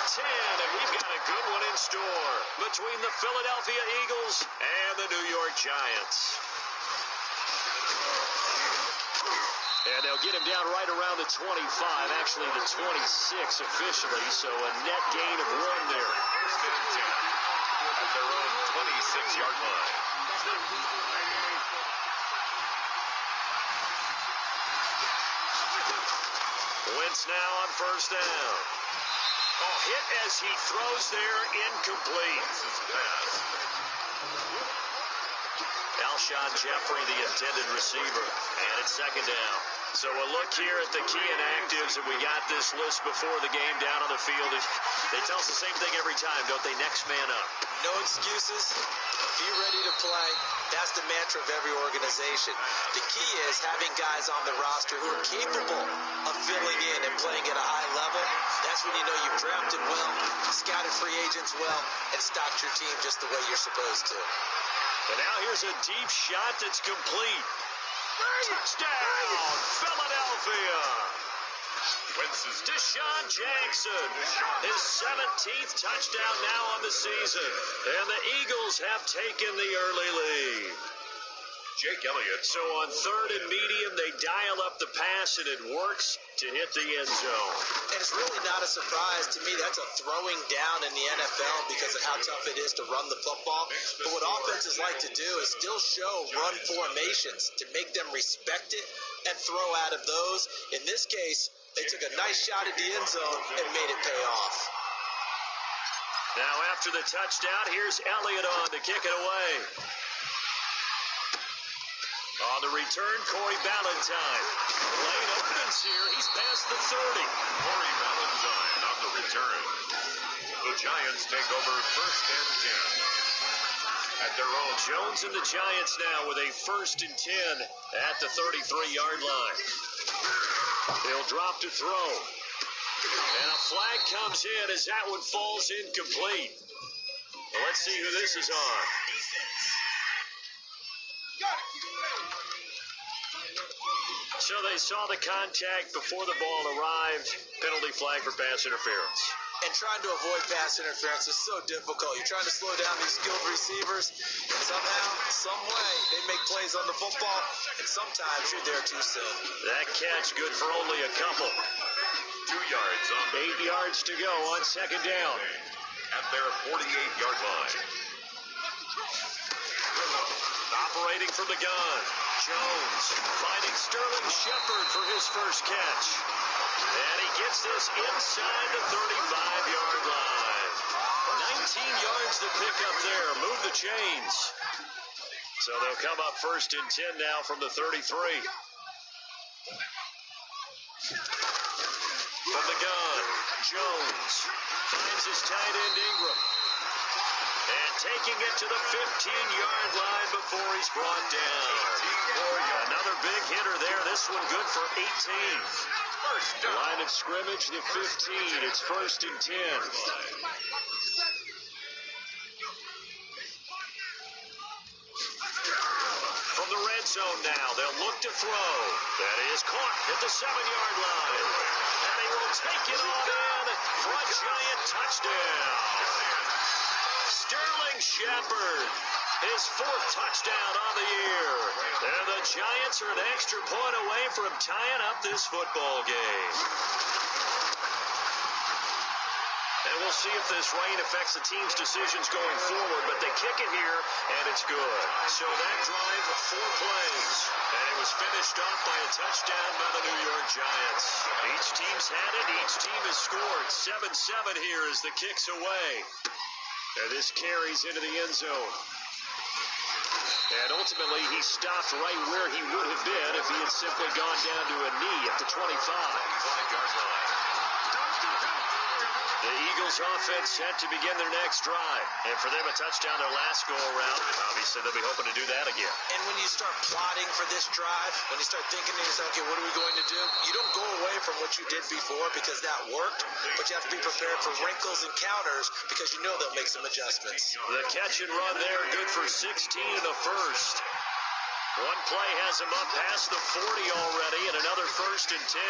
10, and we've got a good one in store between the Philadelphia Eagles and the New York Giants. And they'll get him down right around the 25, actually the 26 officially, so a net gain of 1 there. First and 10 at their own 26-yard line. Wentz now on first down. Oh, hit as he throws there, incomplete. Alshon Jeffrey, the intended receiver, and it's second down. So a look here at the key inactives, and we got this list before the game down on the field. They tell us the same thing every time, don't they? Next man up. No excuses. Be ready to play. That's the mantra of every organization. The key is having guys on the roster who are capable of filling in and playing at a high level. That's when you know you've drafted well, scouted free agents well, and stocked your team just the way you're supposed to. And now here's a deep shot that's complete. Touchdown, Philadelphia. Wentz's Deshaun Jackson, his 17th touchdown now on the season. And the Eagles have taken the early lead. Jake Elliott. So on third and medium, they dial up the pass, and it works to hit the end zone. And it's really not a surprise to me. That's a throwing down in the NFL because of how tough it is to run the football. But what offenses like to do is still show run formations to make them respect it and throw out of those. In this case, they took a nice shot at the end zone and made it pay off. Now after the touchdown, here's Elliott on to kick it away. On the return, Corey Ballantyne. Lane opens here. He's past the 30. Corey Ballantyne on the return. The Giants take over first and 10 at their own. Jones and the Giants now with a first and 10 at the 33-yard line. He'll drop to throw. And a flag comes in as that one falls incomplete. Well, let's see who this is on. So they saw the contact before the ball arrived. Penalty flag for pass interference. And trying to avoid pass interference is so difficult. You're trying to slow down these skilled receivers, and somehow, some way, they make plays on the football, and sometimes you're there too soon. That catch good for only a couple. 2 yards on the 8 yards to go on second down. At their 48-yard line. Operating from the gun. Jones finding Sterling Shepard for his first catch. And he gets this inside the 35-yard line. 19 yards to pick up there. Move the chains. So they'll come up first and 10 now from the 33. From the gun, Jones finds his tight end Ingram. And taking it to the 15-yard line before he's brought down. Another big hitter there. This one good for 18. Line of scrimmage, the 15. It's first and 10. From the red zone now, they'll look to throw. That is caught at the 7-yard line. And he will take it on in for a Giant touchdown. Sterling Shepard, his 4th touchdown on the year. And the Giants are an extra point away from tying up this football game. And we'll see if this rain affects the team's decisions going forward, but they kick it here, and it's good. So that drive, 4 plays, and it was finished off by a touchdown by the New York Giants. Each team's had it. Each team has scored. 7-7 here as the kick's away. And this carries into the end zone. And ultimately, he stopped right where he would have been if he had simply gone down to a knee at the 25-yard line. The Eagles offense set to begin their next drive. And for them, a touchdown their last go-around. Obviously, they'll be hoping to do that again. And when you start plotting for this drive, when you start thinking to yourself, okay, what are we going to do? You don't go away from what you did before because that worked, but you have to be prepared for wrinkles and counters because you know they'll make some adjustments. The catch and run there, good for 16 in the first. One play has him up past the 40 already, and another first and 10.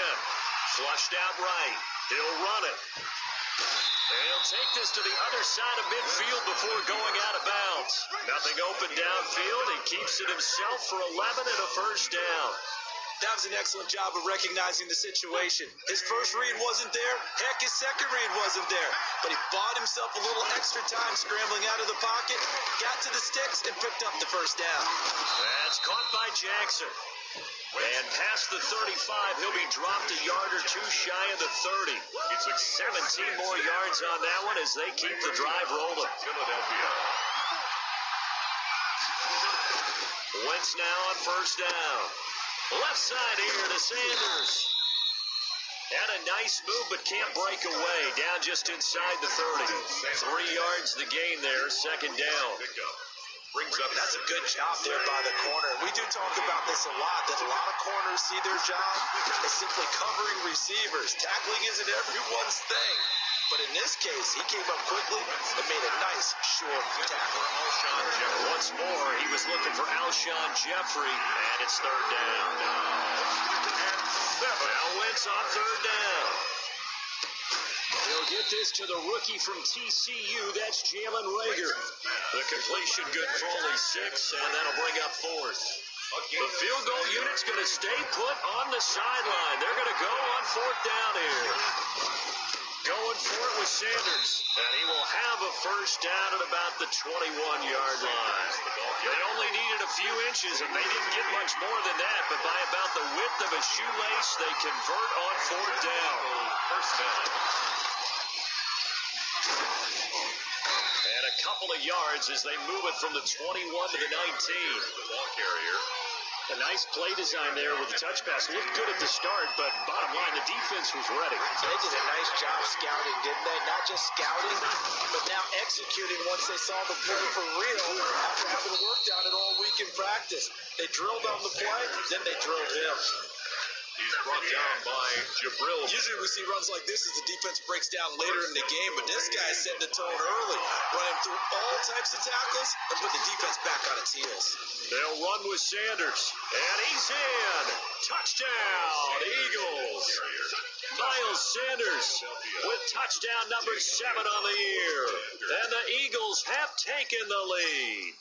Flushed out right. He'll run it. And They'll take this to the other side of midfield before going out of bounds. Nothing open downfield. He keeps it himself for 11 and a first down. That was an excellent job of recognizing the situation. His first read wasn't there. Heck, his second read wasn't there. But he bought himself a little extra time scrambling out of the pocket, got to the sticks, and picked up the first down. That's caught by Jackson. And past the 35, he'll be dropped a yard or two shy of the 30. It's 17 more yards on that one as they keep the drive rolling. Philadelphia. Wentz now on first down. Left side here to Sanders. Had a nice move, but can't break away. Down just inside the 30. 3 yards the gain there, second down. Brings up. That's a good job there by the corner. We do talk about this a lot, that a lot of corners see their job as simply covering receivers. Tackling isn't everyone's thing. But in this case, he came up quickly and made a nice, short tackle. Once more, he was looking for Alshon Jeffrey, and it's third down. Now Wentz on third down. He'll get this to the rookie from TCU. That's Jalen Reagor. The completion good for only 6, and that'll bring up fourth. The field goal unit's going to stay put on the sideline. They're going to go on fourth down here. Going for it with Sanders, and he will have a first down at about the 21-yard line. They only needed a few inches, and they didn't get much more than that, but by about the width of a shoelace, they convert on fourth down. First down. And a couple of yards as they move it from the 21 to the 19. The ball carrier. A nice play design there with the touch pass. Looked good at the start, but bottom line, the defense was ready. They did a nice job scouting, didn't they? Not just scouting, but now executing once they saw the play for real after having worked on it all week in practice. They drilled on the play, then they drilled him. He's brought down by Jabril. Usually we see runs like this as the defense breaks down later in the game, but this guy set the tone early, running through all types of tackles and put the defense back on its heels. They'll run with Sanders, and he's in. Touchdown, Eagles. Miles Sanders with touchdown number 7 on the year, and the Eagles have taken the lead.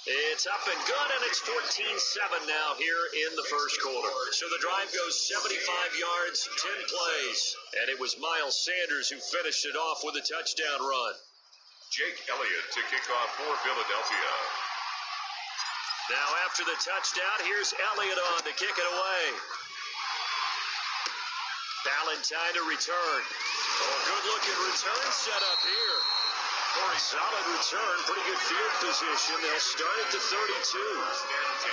It's up and good, and it's 14-7 now here in the first quarter. So the drive goes 75 yards, 10 plays, and it was Miles Sanders who finished it off with a touchdown run. Jake Elliott to kick off for Philadelphia. Now after the touchdown, here's Elliott on to kick it away. Ballantyne to return. Oh, good-looking return set up here. Solid return, pretty good field position. They'll start at the 32. And 10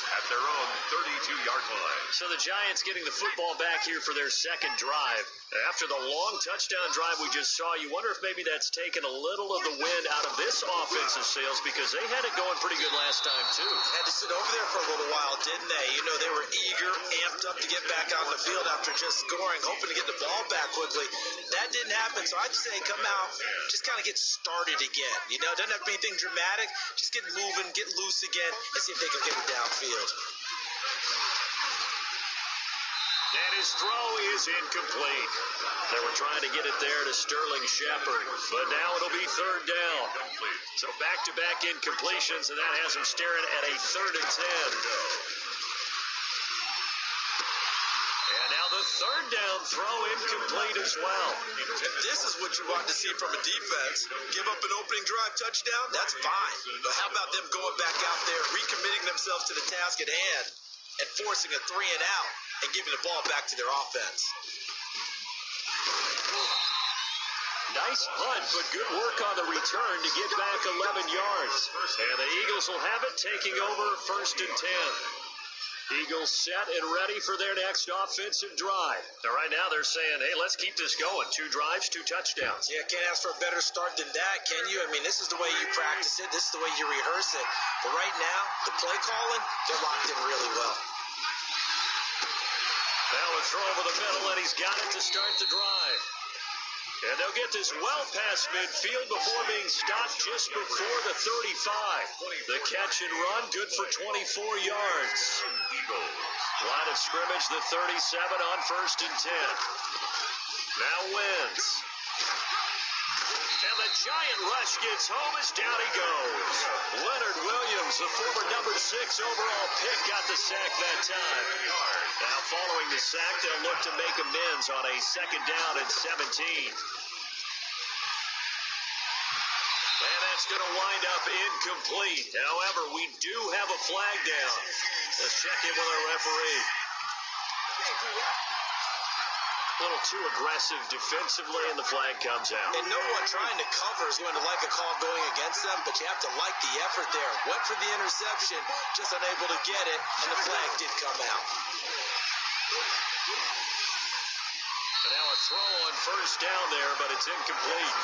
at their own 32-yard line. So the Giants getting the football back here for their second drive. After the long touchdown drive we just saw, you wonder if maybe that's taken a little of the wind out of this offensive sails because they had it going pretty good last time too. Had to sit over there for a little while, didn't they? You know, they were eager, amped up to get back on the field after just scoring, hoping to get the ball back quickly. That didn't happen, so I'd say come out, just kind of get started again. You know, doesn't have to be anything dramatic. Just get moving, get loose again, and see if they can get it downfield. And his throw is incomplete. They were trying to get it there to Sterling Shepard, but now it'll be third down. So back-to-back incompletions, and that has him staring at a 3rd and 10. And now the third down throw incomplete as well. This is what you want to see from a defense. Give up an opening drive touchdown, that's fine. But how about them going back out there, recommitting themselves to the task at hand, and forcing a 3 and out, and giving the ball back to their offense. Nice punt, but good work on the return to get back 11 yards. And the Eagles will have it, taking over 1st and 10. Eagles set and ready for their next offensive drive. Now, right now, they're saying, hey, let's keep this going. 2 drives, 2 touchdowns. Yeah, can't ask for a better start than that, can you? I mean, this is the way you practice it. This is the way you rehearse it. But right now, the play calling, they're locked in really well. Now a throw over the middle, and he's got it to start the drive. And they'll get this well past midfield before being stopped just before the 35. The catch and run, good for 24 yards. Line of scrimmage, the 37 on 1st and 10. Now wins. And the giant rush gets home as down he goes. Leonard Williams, the former number 6 overall pick, got the sack that time. Now following the sack, they'll look to make amends on a 2nd down and 17. And that's going to wind up incomplete. However, we do have a flag down. Let's check in with our referee. A little too aggressive defensively, and the flag comes out. And no one trying to cover is going to like a call going against them, but you have to like the effort there. Went for the interception, just unable to get it, and the flag did come out. And now a throw on 1st down there, but it's incomplete.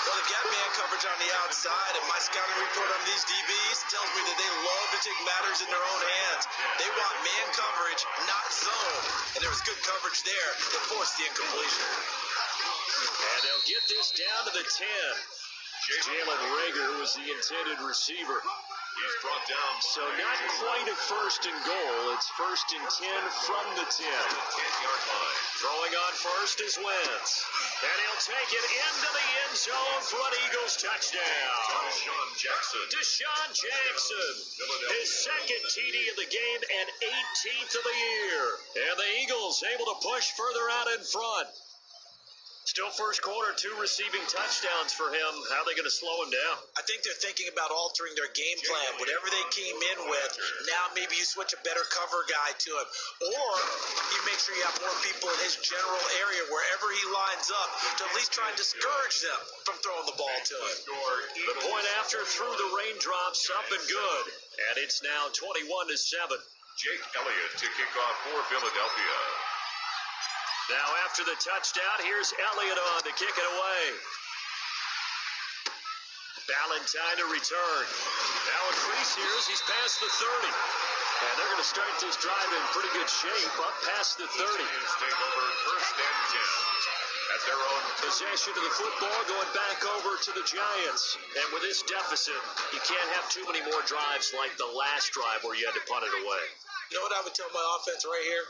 Well, they've got man coverage on the outside, and my scouting report on these DBs tells me that they love to take matters in their own hands. They want man coverage, not zone. And there was good coverage there that forced the incompletion. And they'll get this down to the 10. Jalen Rager was the intended receiver. He's brought down. So not quite a 1st and goal. It's 1st and 10 from the 10. 10-yard line. Throwing on 1st is Wentz. And he'll take it into the end zone for an Eagles touchdown. Deshaun Jackson. His 2nd TD of the game and 18th of the year. And the Eagles able to push further out in front. Still 1st quarter, 2 receiving touchdowns for him. How are they going to slow him down? I think they're thinking about altering their game plan. Whatever they came in with, now maybe you switch a better cover guy to him. Or you make sure you have more people in his general area wherever he lines up to at least try and discourage them from throwing the ball to him. The point after through the raindrops up and good. And it's now 21-7. Jake Elliott to kick off for Philadelphia. Now after the touchdown, here's Elliott on to kick it away. Valentine to return. Now a crease here as he's past the 30. And they're going to start this drive in pretty good shape up past the 30. Take over 1st and 10. At their own possession of the football, going back over to the Giants. And with this deficit, you can't have too many more drives like the last drive where you had to punt it away. You know what I would tell my offense right here?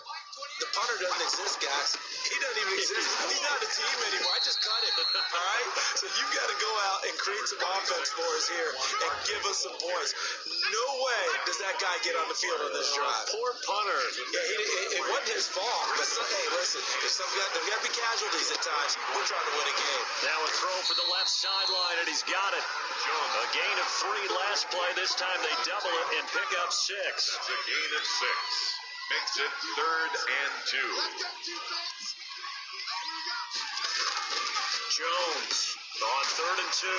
The punter doesn't exist, guys. He doesn't even exist. He's not a team anymore. I just cut him. All right? So you got to go out and create some offense for us here and give us some points. No way does that guy get on the field on this drive. Poor punter. Yeah, it wasn't his fault. But hey, listen, there's got to be casualties at times. We're trying to win a game. Now a throw for the left sideline, and he's got it. A gain of 3 last play. This time they double it and pick up 6. That's a gain of 6. Makes it 3rd and 2. Jones on 3rd and 2.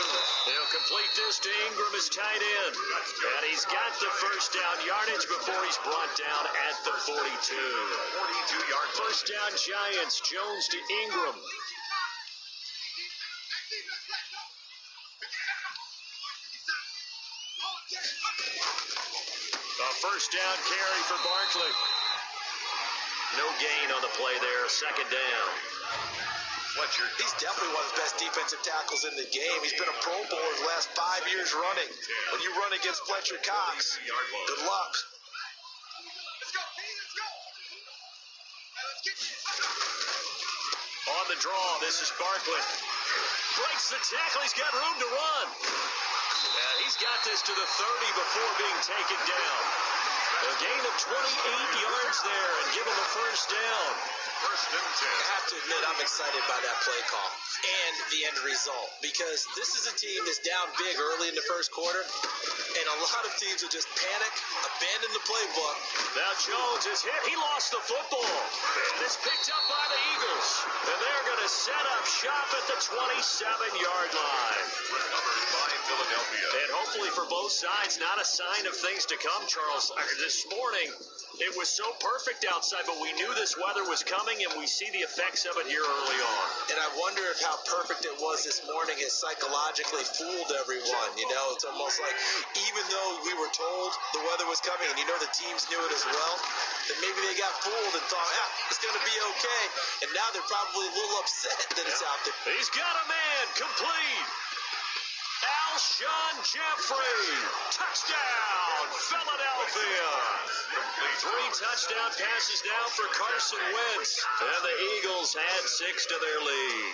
He'll complete this to Ingram as tight end. And he's got the 1st down yardage before he's brought down at the 42. 42-yard 1st down Giants. Jones to Ingram. A 1st down carry for Barkley. No gain on the play there. 2nd down. Fletcher. He's definitely one of the best defensive tackles in the game. He's been a Pro Bowler the last 5 years running. When you run against Fletcher Cox, good luck. On the draw, this is Barkley. Breaks the tackle. He's got room to run. And he's got this to the 30 before being taken down. A gain of 28 yards there and give him a 1st down. 1st and 10. I have to admit, I'm excited by that play call and the end result because this is a team that's down big early in the 1st quarter, and a lot of teams will just panic, abandon the playbook. Now Jones is hit. He lost the football, and it's picked up by the Eagles, and they're going to set up shop at the 27-yard line. Recovered by Philadelphia. And hopefully for both sides, not a sign of things to come, Charles. this morning, it was so perfect outside, but we knew this weather was coming, and we see the effects of it here early on. And I wonder if how perfect it was this morning has psychologically fooled everyone. You know, it's almost like even though we were told the weather was coming, and you know the teams knew it as well, that maybe they got fooled and thought, it's going to be okay. And now they're probably a little upset that it's out there. He's got a man, complete. Alshon Jeffrey, touchdown, Philadelphia. 3 touchdown passes now for Carson Wentz, and the Eagles add 6 to their lead.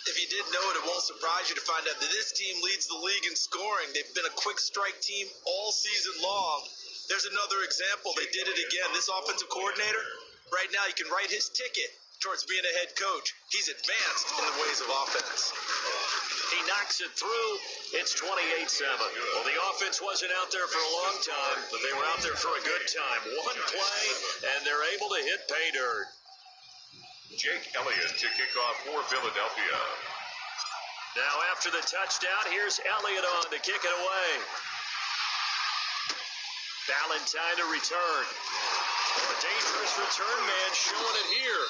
If you didn't know it, it won't surprise you to find out that this team leads the league in scoring. They've been a quick strike team all season long. There's another example. They did it again. This offensive coordinator, right now you can write his ticket towards being a head coach. He's advanced in the ways of offense. He knocks it through. It's 28-7. Well, the offense wasn't out there for a long time, but they were out there for a good time. One play, and they're able to hit pay dirt. Jake Elliott to kick off for Philadelphia. Now after the touchdown, here's Elliott on to kick it away. Valentine to return. A dangerous return man showing it here.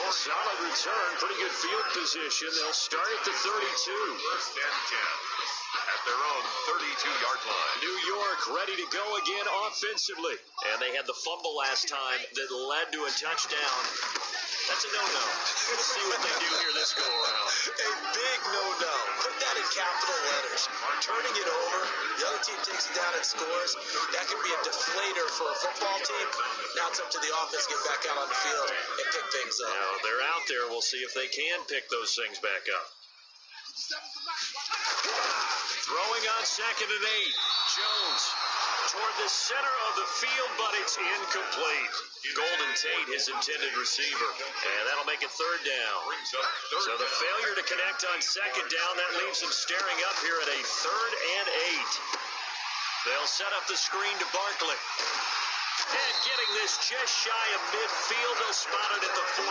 Solid return, pretty good field position. They'll start at the 32. First and 10 at their own 32-yard line. New York ready to go again offensively. And they had the fumble last time that led to a touchdown. That's a no-no. We'll see what they do here this go-around. A big no-no. Put that in capital letters. Turning it over, the other team takes it down and scores. That can be a deflator for a football team. Now it's up to the offense to get back out on the field and pick things up. Now they're out there. We'll see if they can pick those things back up. Throwing on 2nd and 8. Jones toward the center of the field, but it's incomplete. Golden Tate, his intended receiver. And that'll make it 3rd down. So the failure to connect on 2nd down, that leaves them staring up here at a 3rd and 8. They'll set up the screen to Barkley. And getting this just shy of midfield, they'll spot it at the 49.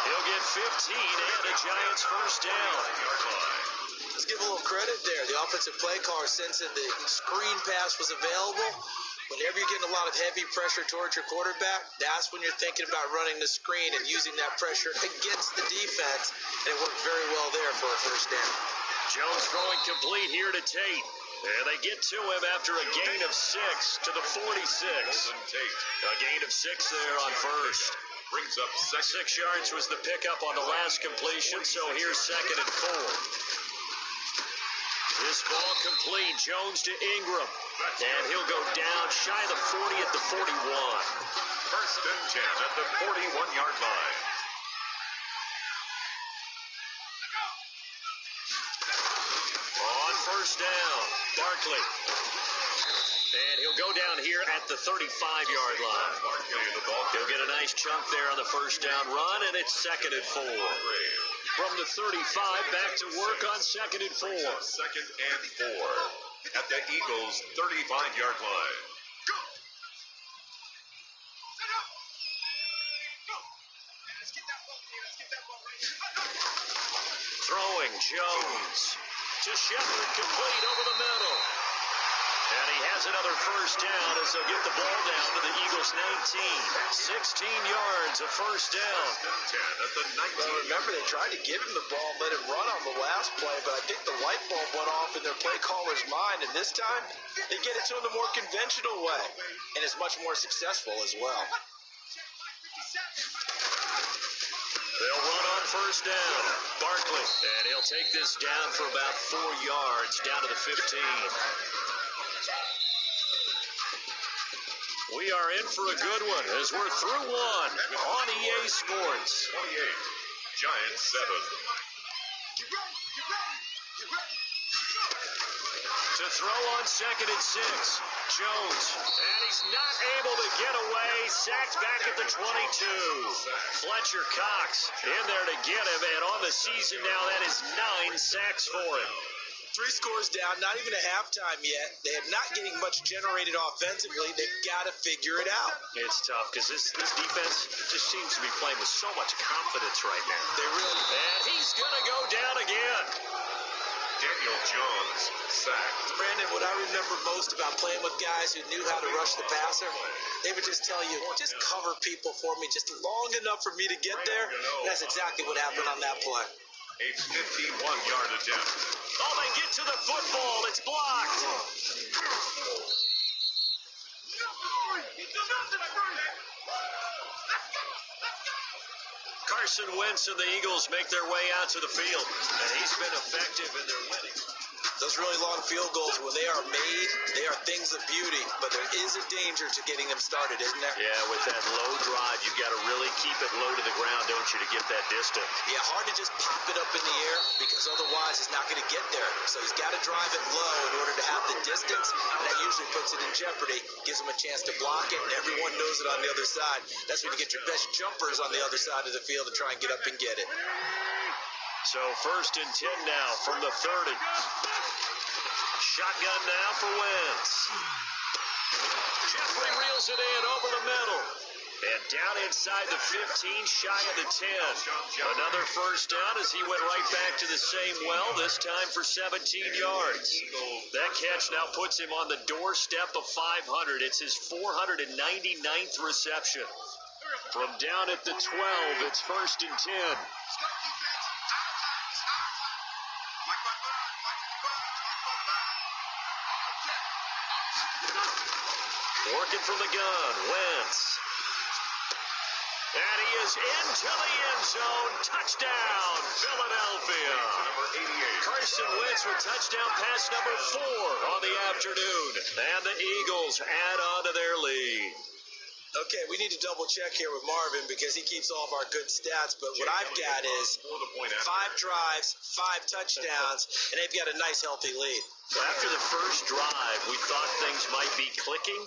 He'll get 15 and a Giants first down. Let's give a little credit there. The offensive play caller sensing the screen pass was available. Whenever you're getting a lot of heavy pressure towards your quarterback, that's when you're thinking about running the screen and using that pressure against the defense. And it worked very well there for a first down. Jones throwing complete here to Tate. And they get to him after a gain of 6 to the 46. A gain of 6 there on first. Brings up 6 yards was the pickup on the last completion, so here's 2nd and 4. This ball complete. Jones to Ingram. And he'll go down shy of the 40 at the 41. First and 10 at the 41-yard line. On first down, Barkley. And he'll go down here at the 35-yard line. He'll get a nice chunk there on the first down run, and it's 2nd and 4. From the 35, back to work on 2nd and 4. 2nd and 4 at the Eagles' 35-yard line. Throwing Jones to Shepard, complete over the middle. And he has another first down as they'll get the ball down to the Eagles' 19. 16 yards, a first down. 10 at the 19. Well, remember, they tried to give him the ball and let him run on the last play, but I think the light bulb went off in their play caller's mind, and this time they get it to him the more conventional way, and it's much more successful as well. They'll run on first down. Barkley, and he'll take this down for about 4 yards, down to the 15. We are in for a good one as we're through one on EA Sports. 28, Giants 7. To throw on 2nd and 6. Jones, and he's not able to get away. Sacked back at the 22. Fletcher Cox in there to get him, and on the season now, that is 9 sacks for him. 3 scores down, not even a halftime yet. They are not getting much generated offensively. They've got to figure it out. It's tough because this defense just seems to be playing with so much confidence right now. They really. And he's going to go down again. Daniel Jones sacked. Brandon, what I remember most about playing with guys who knew how to rush the passer, they would just tell you, just cover people for me, just long enough for me to get there. And that's exactly what happened on that play. A 51-yard attempt. Oh, they get to the football. It's blocked. Carson Wentz and the Eagles make their way out to the field, and he's been effective in their winning. Those really long field goals, when they are made, they are things of beauty, but there is a danger to getting them started, isn't there? Yeah, with that low drive, you've got to really keep it low to the ground, don't you, to get that distance. Yeah, hard to just pop it up in the air because otherwise it's not going to get there. So he's got to drive it low in order to have the distance, and that usually puts it in jeopardy, gives him a chance to block it, and everyone knows it on the other side. That's when you get your best jumpers on the other side of the field to try and get up and get it. So 1st and 10 now from the 30. Shotgun now for Wentz. Jeffrey reels it in over the middle. And down inside the 15, shy of the 10. Another first down as he went right back to the same well, this time for 17 yards. That catch now puts him on the doorstep of 500. It's his 499th reception. From down at the 12, it's 1st and 10. Working from the gun, Wentz. And he is into the end zone. Touchdown, Philadelphia. Number 88. Carson Wentz with touchdown pass number 4 on the afternoon. And the Eagles add on to their lead. Okay, we need to double check here with Marvin because he keeps all of our good stats, but what I've got is 5 drives, 5 touchdowns, and they've got a nice healthy lead. So after the first drive, we thought things might be clicking.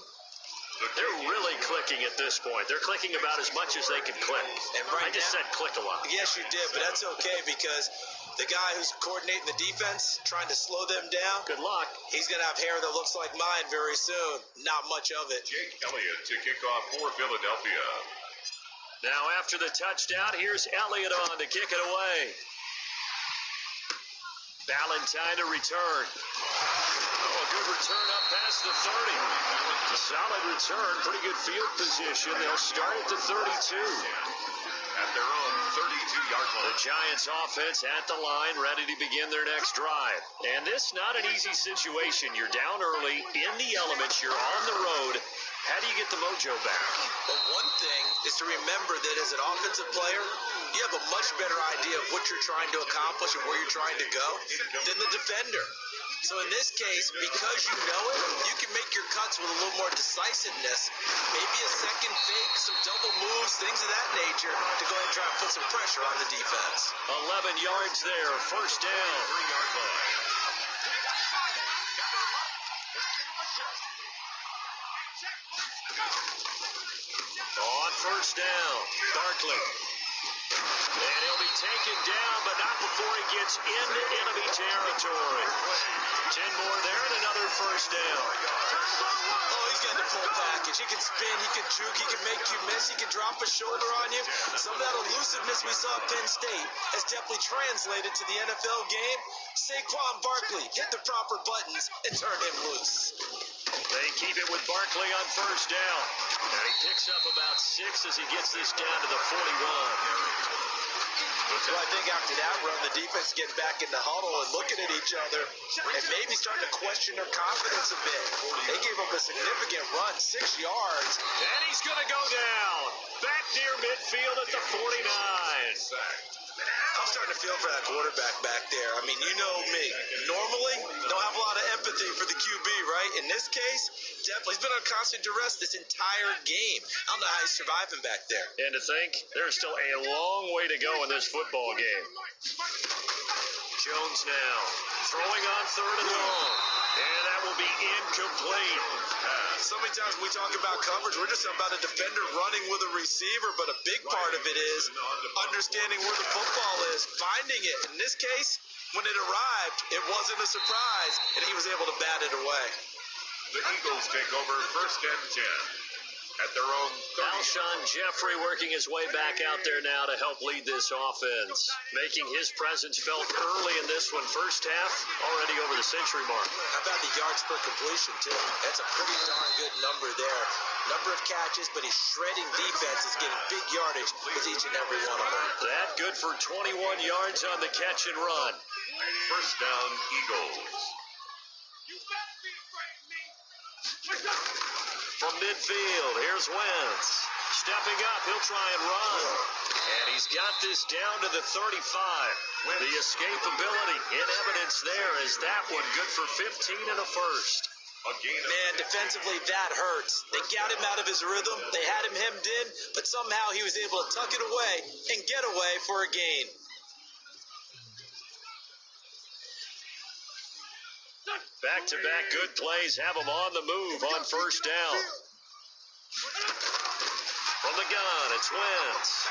They're really clicking at this point. They're clicking about as much as they can click. And right I just now, said click a lot. Yes, you did, but that's okay because the guy who's coordinating the defense, trying to slow them down, Good luck. he's going to have hair that looks like mine very soon. Not much of it. Jake Elliott to kick off for Philadelphia. Now after the touchdown, here's Elliott on to kick it away. Valentine to return. Oh, a good return up past the 30. A solid return, pretty good field position. They'll start at the 32. At their own 32-yard line. The Giants offense at the line, ready to begin their next drive. And this not an easy situation. You're down early, in the elements, you're on the road. How do you get the mojo back? But one thing is to remember that as an offensive player, you have a much better idea of what you're trying to accomplish and where you're trying to go than the defender. So in this case, because you know it, you can make your cuts with a little more decisiveness, maybe a second fake, some double moves, things of that nature, to go ahead and try and put some pressure on the defense. 11 yards there, first down. 3-yard line. On first down, Barkley. And he'll be taken down, but not before he gets into enemy territory. 10 more there and another first down. Oh, he's got the full package. He can spin, he can juke, he can make you miss, he can drop a shoulder on you. Some of that elusiveness we saw at Penn State has definitely translated to the NFL game. Saquon Barkley hit the proper buttons and turn him loose. They keep it with Barkley on first down. And he picks up about 6 as he gets this down to the 41. So I think after that run, the defense getting back in the huddle and looking at each other and maybe starting to question their confidence a bit. They gave up a significant run, 6 yards. And he's going to go down. Back near midfield at the 49. I'm starting to feel for that quarterback back there. I mean, you know me. Normally, don't have a lot of empathy for the QB, right? In this case, definitely. He's been on constant duress this entire game. I don't know how he's surviving back there. And to think, there's still a long way to go in this football game. Jones now throwing on third and long. And that will be incomplete. So many times when we talk about coverage, we're just about a defender running with a receiver, but a big part of it is understanding where the football is, finding it. In this case, when it arrived, it wasn't a surprise, and he was able to bat it away. The Eagles take over 1st and 10. at their own 30. Alshon Jeffrey working his way back out there now to help lead this offense, making his presence felt early in this one. First half, already over the century mark. How about the yards per completion, too? That's a pretty darn good number there. Number of catches, but he's shredding defenses, getting big yardage with each and every one of them. That good for 21 yards on the catch and run. First down, Eagles. From midfield, here's Wentz. Stepping up, he'll try and run. And he's got this down to the 35. The escapability in evidence there is that one good for 15 and a first. Man, defensively, that hurts. They got him out of his rhythm. They had him hemmed in, but somehow he was able to tuck it away and get away for a gain. Back-to-back good plays have him on the move on first down. From the gun, it's Wentz.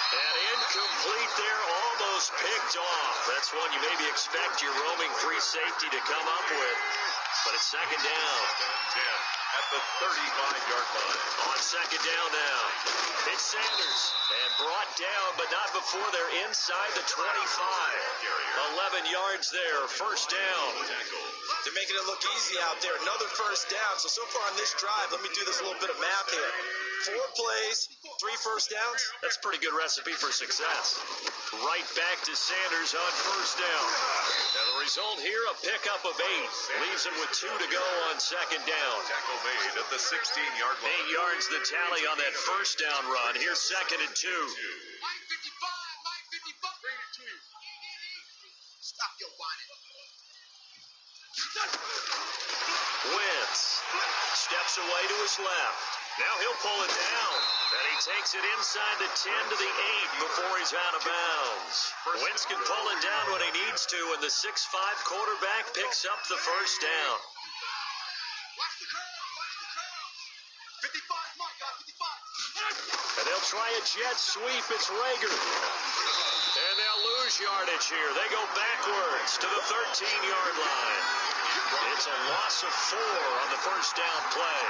And incomplete there, almost picked off. That's one you maybe expect your roaming free safety to come up with. But it's second down. 10 at the 35-yard line. On second down now. It's Sanders. And brought down, but not before they're inside the 25. 11 yards there, first down. They're making it look easy out there. Another first down. So far on this drive, let me do this little bit of math here. 4 plays, 3 first downs. That's a pretty good recipe for success. Right back to Sanders on first down. And the result here, a pickup of 8. Leaves him with 2 to go on second down. Tackle made at the 16-yard line. 8 yards the tally on that first down run. Here's second and 2. Mike 55, Mike 55. Bring it to you. Stop your whining. Wentz steps away to his left. Now he'll pull it down. And he takes it inside the 10 to the 8 before he's out of bounds. Wentz can pull it down when he needs to, and the 6'5 quarterback picks up the first down. Watch the curl, watch the curl. 55, Mike, got 55. And they'll try a jet sweep. It's Rager. And they'll lose yardage here. They go backwards to the 13-yard line. It's a loss of 4 on the first down play.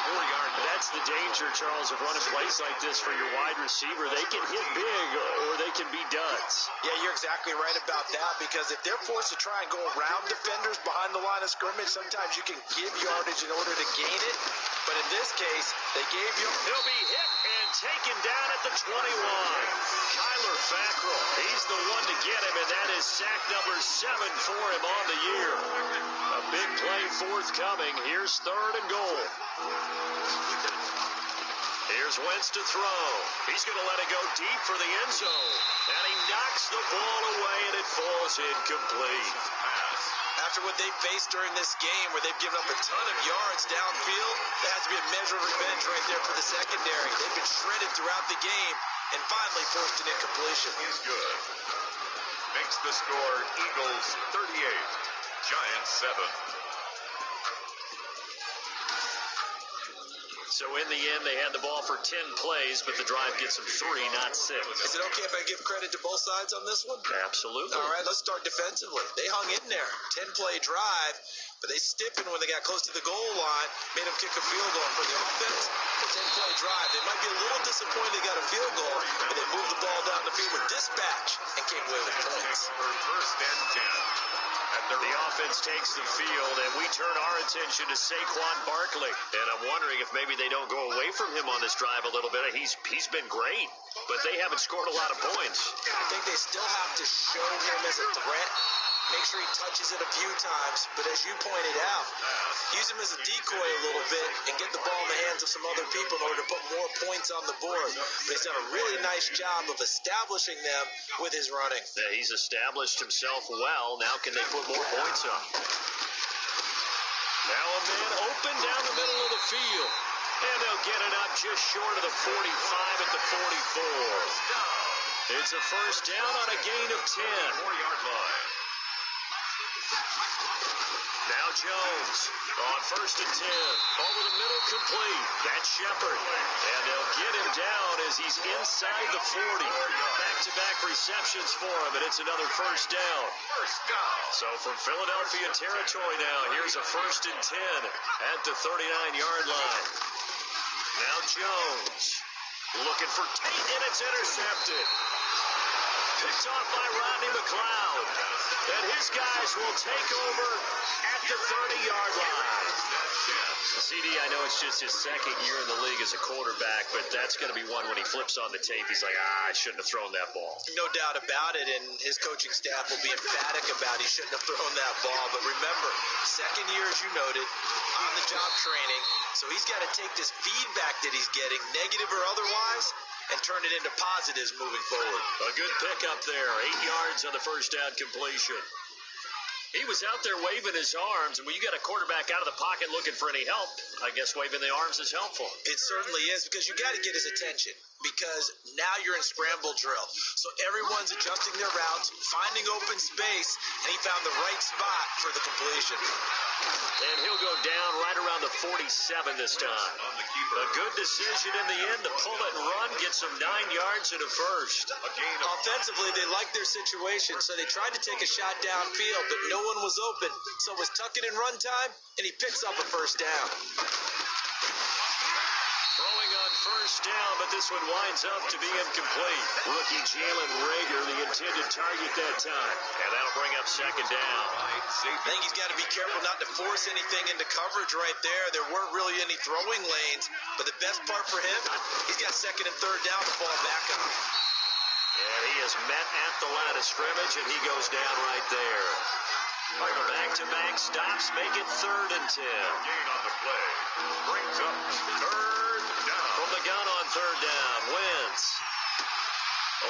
4-yard. That's the danger, Charles, of running plays like this for your wide receiver. They can hit big or they can be duds. Yeah, you're exactly right about that, because if they're forced to try and go around defenders behind the line of scrimmage, sometimes you can give yardage in order to gain it. But in this case, they gave you... He'll be hit and taken down at the 21. Kyler Fackrell, he's the one to get him, and that is sack number 7 for him on the year. A big play forthcoming. Here's third and goal. Here's Wentz to throw. He's going to let it go deep for the end zone. And he knocks the ball away, and it falls incomplete. After what they faced during this game, where they've given up a ton of yards downfield, that has to be a measure of revenge right there for the secondary. They've been shredded throughout the game and finally forced an incompletion. He's good. Makes the score Eagles 38, Giants 7. So in the end, they had the ball for 10 plays, but the drive gets them 3, not 6. Is it okay if I give credit to both sides on this one? Absolutely. All right, let's start defensively. They hung in there. 10-play drive, but they stiffened when they got close to the goal line, made them kick a field goal. For the offense, 10-play drive. They might be a little disappointed they got a field goal, but they moved the ball down the field with dispatch and came away with points. For first and 10. The offense takes the field, and we turn our attention to Saquon Barkley. And I'm wondering if maybe they don't go away from him on this drive a little bit. He's been great, but they haven't scored a lot of points. I think they still have to show him as a threat. Make sure he touches it a few times, but as you pointed out, use him as a decoy a little bit and get the ball in the hands of some other people in order to put more points on the board. But he's done a really nice job of establishing them with his running. Yeah, he's established himself well. Now can they put more points up? Now a man open down the middle of the field. And they'll get it up just short of the 45 at the 44. It's a first down on a gain of 10. 4-yard line. Now Jones on first and 10. Over the middle, complete. That's Shepard. And they'll get him down as he's inside the 40. Back-to-back receptions for him, and it's another first down. First down. So from Philadelphia territory now, here's a first and 10 at the 39-yard line. Now Jones looking for Tate, and it's intercepted. Picked off by Rodney McLeod. And his guys will take over at the 30-yard line. CD, I know it's just his second year in the league as a quarterback, but that's going to be one when he flips on the tape. He's like, I shouldn't have thrown that ball. No doubt about it, and his coaching staff will be emphatic about he shouldn't have thrown that ball. But remember, second year, as you noted, on-the-job training, so he's got to take this feedback that he's getting, negative or otherwise, and turn it into positives moving forward. A good pickup there, 8 yards on the first down completion. He was out there waving his arms, and when you got a quarterback out of the pocket looking for any help, I guess waving the arms is helpful. It certainly is, because you got to get his attention, because now you're in scramble drill. So everyone's adjusting their routes, finding open space, and he found the right spot for the completion. And he'll go down right around the 47 this time. A good decision in the end to pull it and run, get some 9 yards and a first. Offensively, they liked their situation, so they tried to take a shot downfield, but no one was open. So it was tuck it and run time, and he picks up a first down. Throwing on first down, but this one winds up to be incomplete. Rookie Jalen Reagor, the intended target that time. And that'll bring up second down. I think he's got to be careful not to force anything into coverage right there. There weren't really any throwing lanes, but the best part for him, he's got second and third down to fall back on. And he is met at the line of scrimmage, and he goes down right there. Back-to-back stops make it 3rd and 10. Gain on the play. Brings up 3rd down. From the gun on 3rd down, Wentz.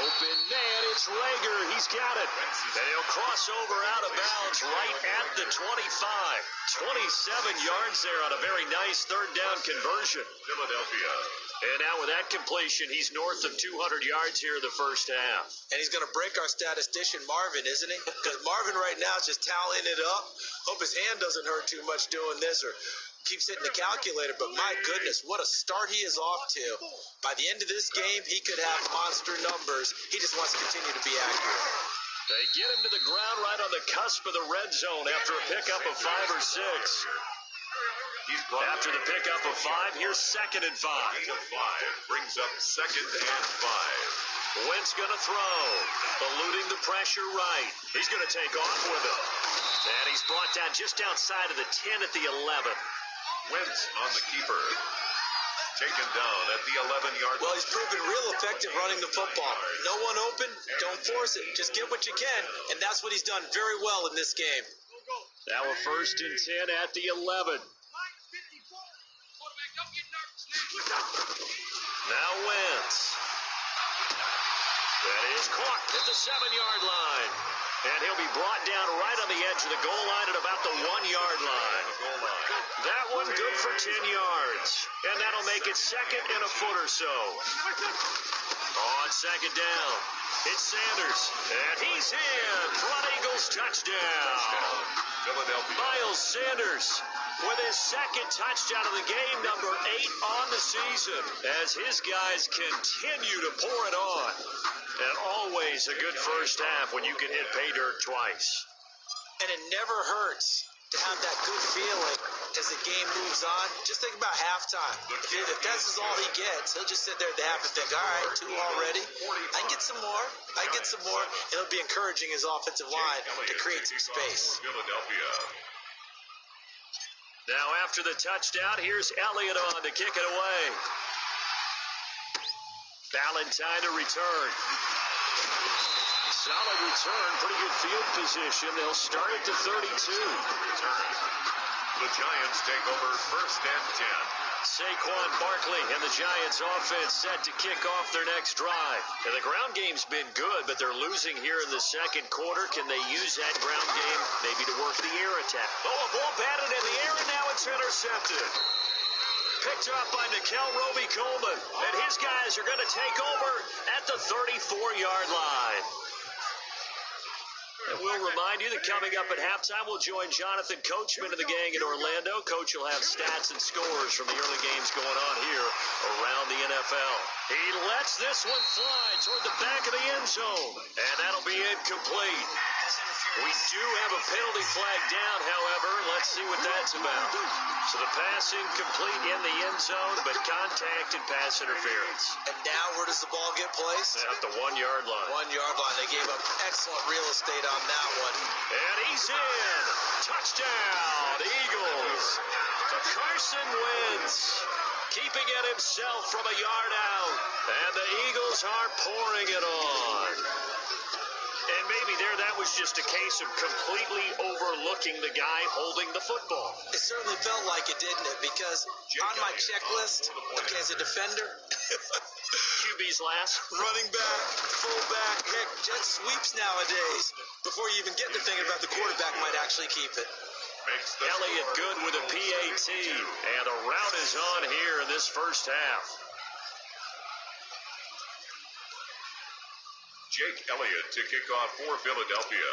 Open man, it's Reagor. He's got it. And he'll cross over out of bounds right at the 25. 27 yards there on a very nice 3rd down conversion. Philadelphia. And now with that completion, he's north of 200 yards here in the first half. And he's going to break our statistician, Marvin, isn't he? Because Marvin right now is just tallying it up. Hope his hand doesn't hurt too much doing this or keeps hitting the calculator. But my goodness, what a start he is off to. By the end of this game, he could have monster numbers. He just wants to continue to be accurate. They get him to the ground right on the cusp of the red zone after a pickup of 5 or 6. After the pickup of 5, here's 2nd and 5. 5 brings up 2nd and 5. Wentz going to throw, eluding the pressure right. He's going to take off with it. And he's brought down just outside of the 10 at the 11. Wentz on the keeper. Taken down at the 11-yard line. Well, he's proven real effective running the football. No one open, don't force it. Just get what you can, and that's what he's done very well in this game. Now a 1st and 10 at the 11. Now Wentz. That is caught at the 7-yard line. And he'll be brought down right on the edge of the goal line at about the 1-yard line. That one good for 10 yards. And that'll make it 2nd and a foot or so. On 2nd down, it's Sanders. And he's in. Front Eagles touchdown. Philadelphia. Miles Sanders with his 2nd touchdown of the game, number 8 on the season, as his guys continue to pour it on. And always a good first half when you can hit pay dirt twice. And it never hurts to have that good feeling as the game moves on. Just think about halftime. If that's all he gets, he'll just sit there at the half and think, all right, 2 already. I can get some more. I can get some more. And it'll be encouraging his offensive line to create some space. Philadelphia. Now after the touchdown, here's Elliott on to kick it away. Valentine to return. Solid return, pretty good field position. They'll start at the 32. The Giants take over 1st and 10. Saquon Barkley and the Giants offense set to kick off their next drive. And the ground game's been good, but they're losing here in the 2nd quarter. Can they use that ground game maybe to work the air attack? Oh, a ball batted in the air, and now it's intercepted. Picked up by Nickel Roby-Coleman. And his guys are going to take over at the 34-yard line. And we'll remind you that coming up at halftime, we'll join Jonathan Coachman of the gang in Orlando. Coach will have stats and scores from the early games going on here around the NFL. He lets this one fly toward the back of the end zone. And that'll be incomplete. We do have a penalty flag down, however. Let's see what that's about. So the pass incomplete in the end zone, but contact and pass interference. And now where does the ball get placed? At the 1 yard line. 1 yard line. They gave up excellent real estate on that one. And he's in. Touchdown, Eagles. Carson Wentz keeping it himself from a yard out. And the Eagles are pouring it on. And maybe that was just a case of completely overlooking the guy holding the football. It certainly felt like it, didn't it? Because on my checklist, okay, as a defender, QB's last. running back, fullback, heck, jet sweeps nowadays. Before you even get to thinking about the quarterback might actually keep it. Elliott good with a PAT. And a rout is on here in this first half. Jake Elliott to kick off for Philadelphia.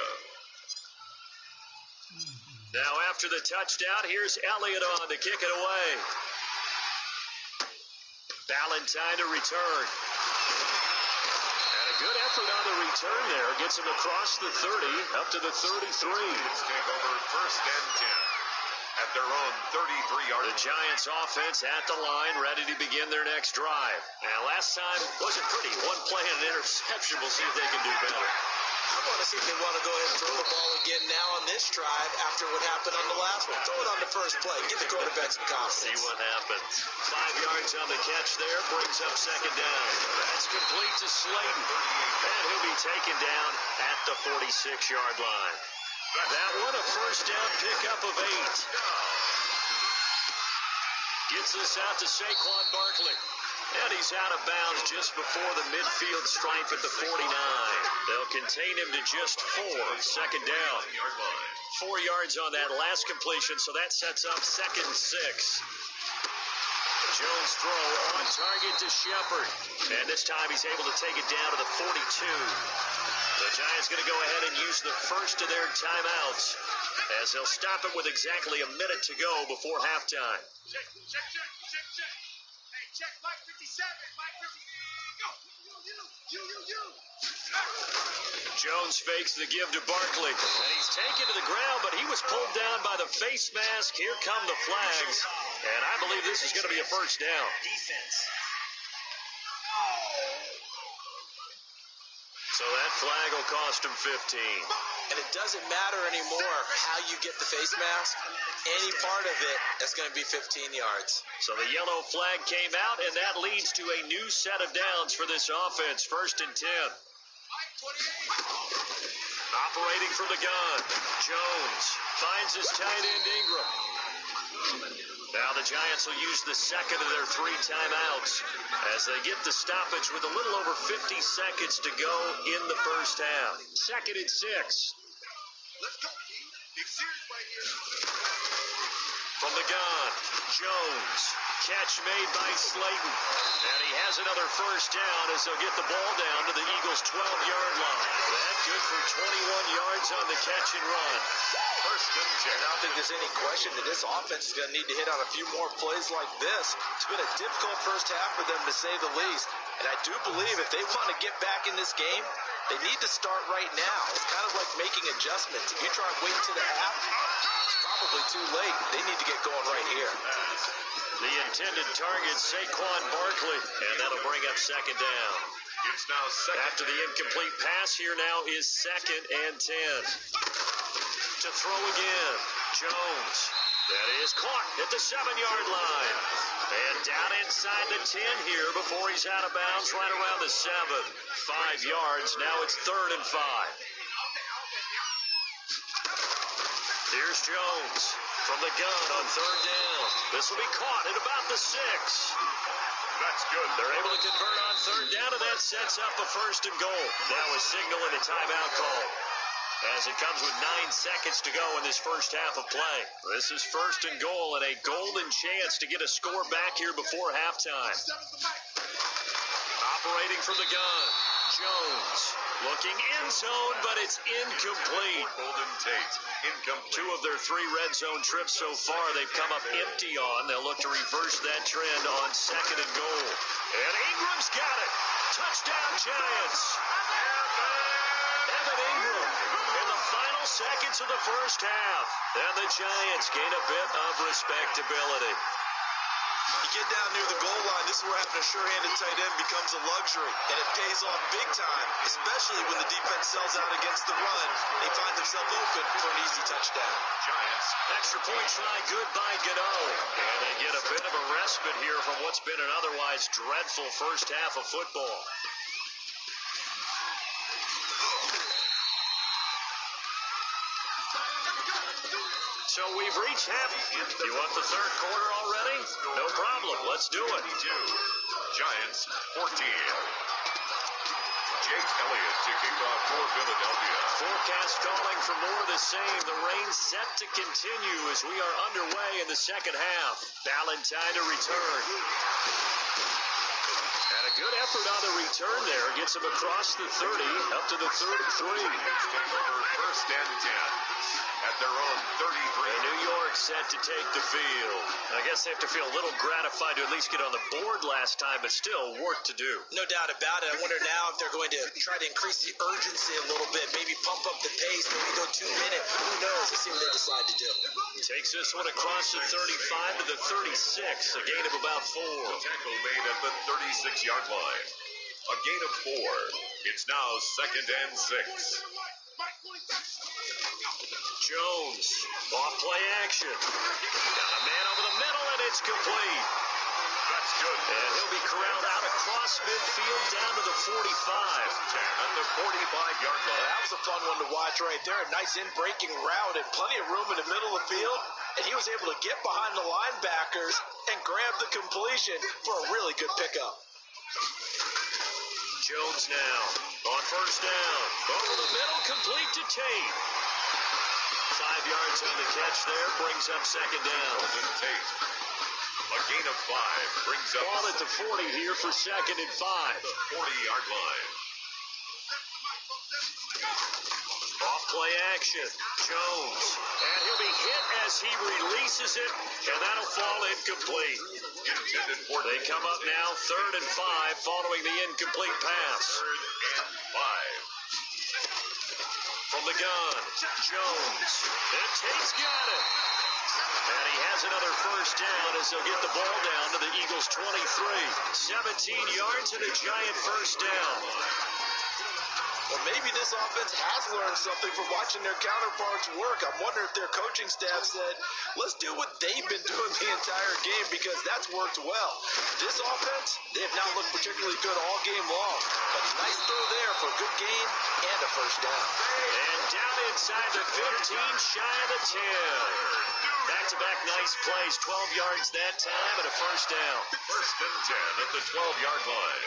Now after the touchdown, here's Elliott on to kick it away. Valentine to return. And a good effort on the return there. Gets him across the 30, up to the 33. Let's take over first and 10 at their own 33-yard. The Giants offense at the line, ready to begin their next drive. Now last time wasn't pretty. One play and an interception. We'll see if they can do better. I want to see if they want to go ahead and throw the ball again now on this drive after what happened on the last one. Throw it on the first play. Give the quarterback some confidence. See what happens. 5 yards on the catch there. Brings up second down. That's complete to Slayton. And he'll be taken down at the 46-yard line. That one a first down pickup of 8. Gets us out to Saquon Barkley. And he's out of bounds just before the midfield stripe at the 49. They'll contain him to just 4. Second down. 4 yards on that last completion, so that sets up second and 6. Jones throw on target to Shepard. And this time he's able to take it down to the 42. The Giants going to go ahead and use the first of their timeouts as they'll stop it with exactly a minute to go before halftime. Check. Hey, check Mike 57. Mike 50. Go. You. Jones fakes the give to Barkley. And he's taken to the ground, but he was pulled down by the face mask. Here come the flags. And I believe this is going to be a first down. Defense. So that flag will cost him 15. And it doesn't matter anymore how you get the face mask. Any part of it, that's going to be 15 yards. So the yellow flag came out, and that leads to a new set of downs for this offense. First and 10. Operating from the gun. Jones finds his tight end Ingram. Now the Giants will use the second of their 3 timeouts as they get the stoppage with a little over 50 seconds to go in the first half. Second and 6. Let's go. Big series right here. From the gun, Jones. Catch made by Slayton. And he has another first down as they'll get the ball down to the Eagles' 12-yard line. That good for 21 yards on the catch and run. First and 10. I don't think there's any question that this offense is going to need to hit on a few more plays like this. It's been a difficult first half for them, to say the least. And I do believe if they want to get back in this game, they need to start right now. It's kind of like making adjustments. If you try and wait until the half, it's probably too late. They need to get going right here. The intended target, Saquon Barkley, and that'll bring up second down. It's now second. After the incomplete pass, here now is second and 10. To throw again, Jones. That is caught at the 7-yard line. And down inside the 10 here before he's out of bounds right around the 7. 5 yards, now it's third and 5. Here's Jones from the gun on third down. This will be caught at about the 6. That's good. They're able to convert on third down, and that sets up a first and goal. Now a signal and a timeout call, as it comes with 9 seconds to go in this first half of play. This is first and goal and a golden chance to get a score back here before halftime. Operating from the gun, Jones looking in zone, but it's incomplete. Golden Tate, incomplete. 2 of their 3 red zone trips so far they've come up empty on. They'll look to reverse that trend on second and goal. And Ingram's got it. Touchdown, Giants. Evan Ingram in the final seconds of the first half. And the Giants gain a bit of respectability. You get down near the goal line, this is where having a sure-handed tight end becomes a luxury, and it pays off big time, especially when the defense sells out against the run. They find themselves open for an easy touchdown. Giants. Extra point try good by Gano. And they get a bit of a respite here from what's been an otherwise dreadful first half of football. So we've reached half. You want the third quarter already? No problem. Let's do it. 22. Giants 14. Jake Elliott to kick off for Philadelphia. Forecast calling for more of the same. The rain set to continue as we are underway in the second half. Valentine to return. And a good effort on the return there. Gets him across the 30, up to the 33. Giants take over first and 10. At their own 33. And New York set to take the field. I guess they have to feel a little gratified to at least get on the board last time, but still work to do. No doubt about it. I wonder now if they're going to try to increase the urgency a little bit, maybe pump up the pace, maybe go 2 minutes. Who knows? Let's see what they decide to do. Takes this one across the 35 to the 36, a gain of about 4. The tackle made at the 36-yard line. A gain of 4. It's now second and 6. Jones, off play action. Got a man over the middle, and it's complete. That's good. And he'll be corralled out across midfield down to the 45. 10 at the 45-yard line. That was a fun one to watch right there. A nice in-breaking route and plenty of room in the middle of the field. And he was able to get behind the linebackers and grab the completion for a really good pickup. Jones now on first down. Over the middle, complete to Tate. 5 yards on the catch there, brings up second down. Tate. A gain of 5 brings up. Ball at the 40 here for second and 5. The 40-yard line. Off play action. Jones. And he'll be hit as he releases it, and that'll fall incomplete. They come up now, third and 5, following the incomplete pass. Third and 5. From the gun, Jones. And Tate's got it. And he has another first down as they'll get the ball down to the Eagles' 23. 17 yards and a Giant first down. Well, maybe this offense has learned something from watching their counterparts work. I'm wondering if their coaching staff said, let's do what they've been doing the entire game, because that's worked well. This offense, they have not looked particularly good all game long. But a nice throw there for a good gain and a first down. And down inside the 15, shy of the 10. Back-to-back nice plays, 12 yards that time and a first down. First and 10 at the 12-yard line.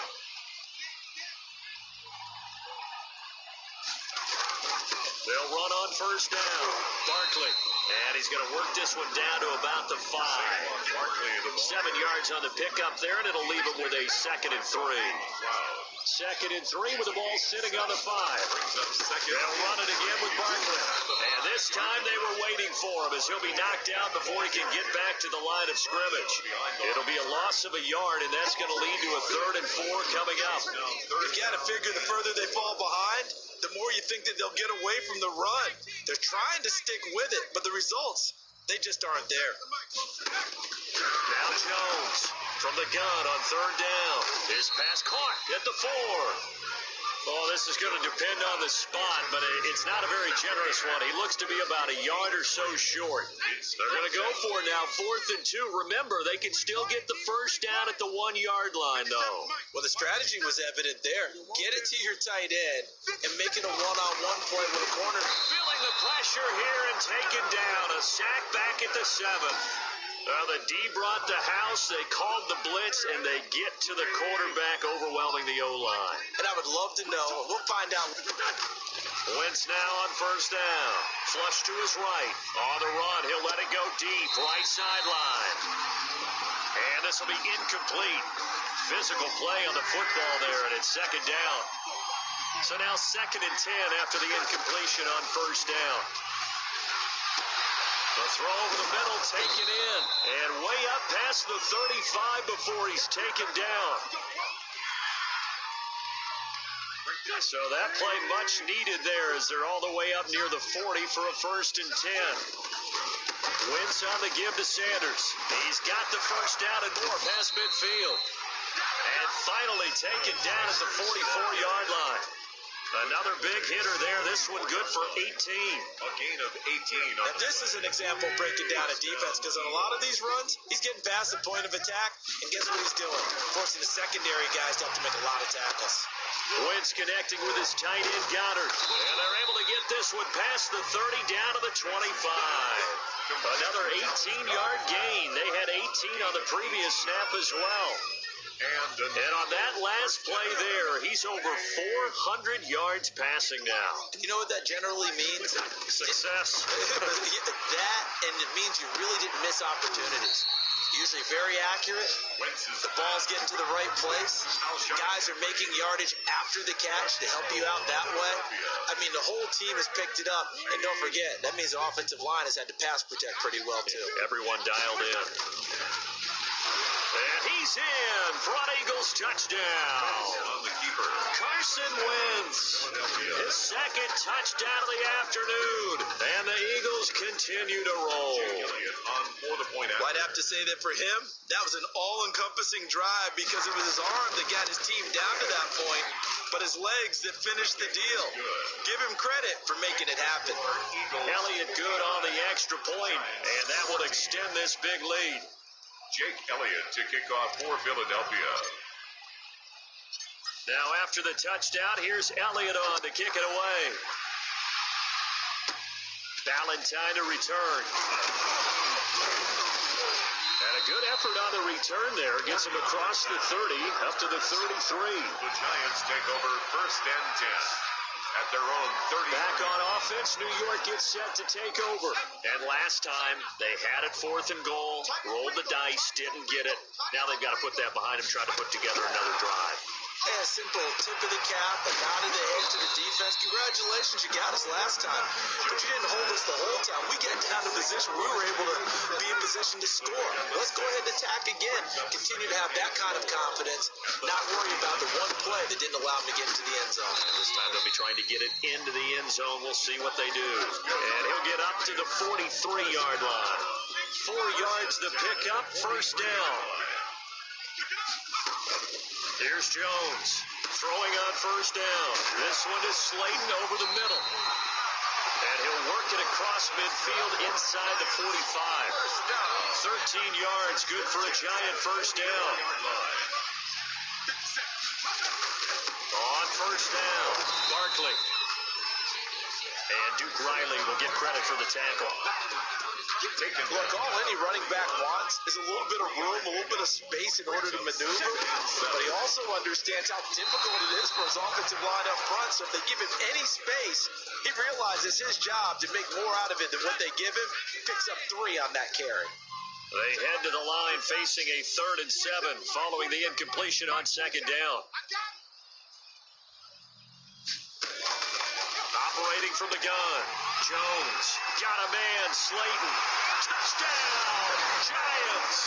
They'll run on first down. Barkley. And he's going to work this one down to about the 5. Barkley, 7 yards on the pickup there, and it'll leave him with a second and 3. Second and 3 with the ball sitting on the 5. They'll run it again with Barkley. And this time they were waiting for him as he'll be knocked out before he can get back to the line of scrimmage. It'll be a loss of a yard, and that's going to lead to a third and 4 coming up. You've got to figure the further they fall behind, the more you think that they'll get away from the run. They're trying to stick with it, but the results, they just aren't there. Now Jones from the gun on third down. His pass caught at the 4. Oh, this is going to depend on the spot, but it's not a very generous one. He looks to be about a yard or so short. They're going to go for it now, 4th and 2. Remember, they can still get the first down at the 1-yard line, though. Well, the strategy was evident there. Get it to your tight end and make it a one-on-one play with a corner. Feeling the pressure here and taken down. A sack back at the 7th. The D brought the house, they called the blitz, and they get to the quarterback, overwhelming the O-line. And I would love to know, we'll find out. Wentz now on first down. Flush to his right. On the run, he'll let it go deep, right sideline. And this will be incomplete. Physical play on the football there, and it's second down. So now second and 10 after the incompletion on first down. The throw over the middle, taken in, and way up past the 35 before he's taken down. So that play much needed there as they're all the way up near the 40 for a 1st and 10. Wentz on the give to Sanders. He's got the first down and more past midfield. And finally taken down at the 44-yard line. Another big hitter there. This one good for 18. A gain of 18. Now, this is an example breaking down a defense because on a lot of these runs, he's getting past the point of attack, and guess what he's doing? Forcing the secondary guys to have to make a lot of tackles. Wentz connecting with his tight end Goddard. And they're able to get this one past the 30 down to the 25. Another 18-yard gain. They had 18 on the previous snap as well. And on that last play there, he's over 400 yards passing now. You know what that generally means? Success. That, and it means you really didn't miss opportunities. Usually very accurate. The ball's getting to the right place. Guys are making yardage after the catch to help you out that way. I mean, the whole team has picked it up. And don't forget, that means the offensive line has had to pass protect pretty well, too. Everyone dialed in. And he's in. Front Eagles touchdown. On the keeper. Carson Wentz. His second touchdown of the afternoon. And the Eagles continue to roll. On for the point out. I'd have to say that for him, that was an all-encompassing drive because it was his arm that got his team down to that point, but his legs that finished the deal. Give him credit for making it happen. Elliott good on the extra point, and that will extend this big lead. Jake Elliott to kick off for Philadelphia. Now after the touchdown, here's Elliott on to kick it away. Valentine to return. And a good effort on the return there. Gets him across the 30, up to the 33. The Giants take over 1st and 10. At their own 30. Back on offense, New York gets set to take over. And last time, they had it 4th and goal, rolled the dice, didn't get it. Now they've got to put that behind them, try to put together another drive. Yeah, a simple tip of the cap, a nod of the head to the defense. Congratulations, you got us last time. But you didn't hold us the whole time. We get down to position we were able to be in position to score. Let's go ahead and attack again. Continue to have that kind of confidence, not worry about the one play that didn't allow them to get into the end zone. This time they'll be trying to get it into the end zone. We'll see what they do. And he'll get up to the 43-yard line. 4 yards the pickup, 1st down. Here's Jones, throwing on 1st down. This one is Slayton over the middle. And he'll work it across midfield inside the 45. 13 yards, good for a Giant 1st down. On 1st down, Barkley. And Duke Riley will get credit for the tackle. Look, all any running back wants is a little bit of room, a little bit of space in order to maneuver, but he also understands how difficult it is for his offensive line up front, so if they give him any space, he realizes his job to make more out of it than what they give him. He picks up 3 on that carry. They head to the line facing a 3rd and 7 following the incompletion on 2nd down. Operating from the gun, Jones got a man, Slayton. Touchdown, Giants!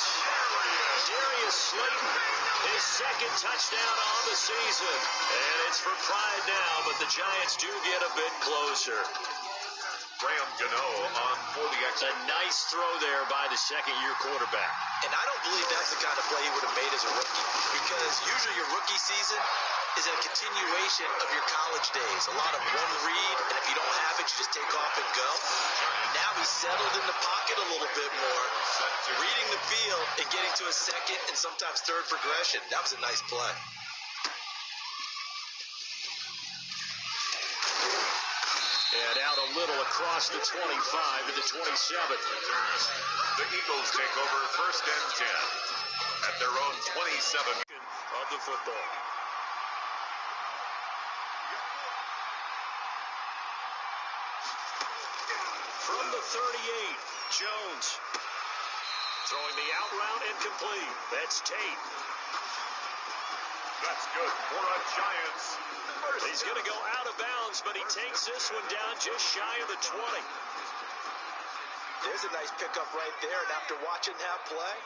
Darius Slayton, his 2nd touchdown on the season. And it's for pride now, but the Giants do get a bit closer. Graham Gano on for the extra. A nice throw there by the 2nd-year quarterback. And I don't believe that's the kind of play he would have made as a rookie, because usually your rookie season is a continuation of your college days. A lot of one read, and if you don't have it, you just take off and go. Now he's settled in the pocket a little bit more, reading the field and getting to a 2nd and sometimes 3rd progression. That was a nice play. And out a little across the 25 to the 27. The Eagles take over 1st and 10 at their own 27 of the football. From the 38, Jones. Throwing the out route incomplete. That's Tate. That's good for a Giants. He's going to go out of bounds, but he takes this one down just shy of the 20. There's a nice pickup right there, and after watching that play,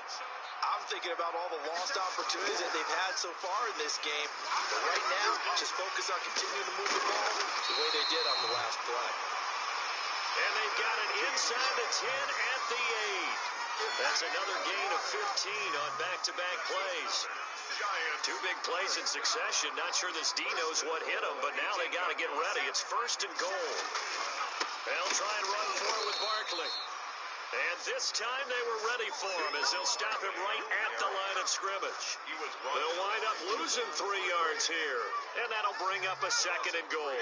I'm I'm thinking about all the lost opportunities that they've had so far in this game. But right now, just focus on continuing to move the ball the way they did on the last play. And they've got it inside the 10 at the 8. That's another gain of 15 on back-to-back plays. Two big plays in succession. Not sure this D knows what hit them, but now they got to get ready. It's 1st and goal. They'll try and run for it with Barkley. And this time they were ready for him as they'll stop him right at the line of scrimmage. They'll wind up losing 3 yards here, and that'll bring up a 2nd and goal.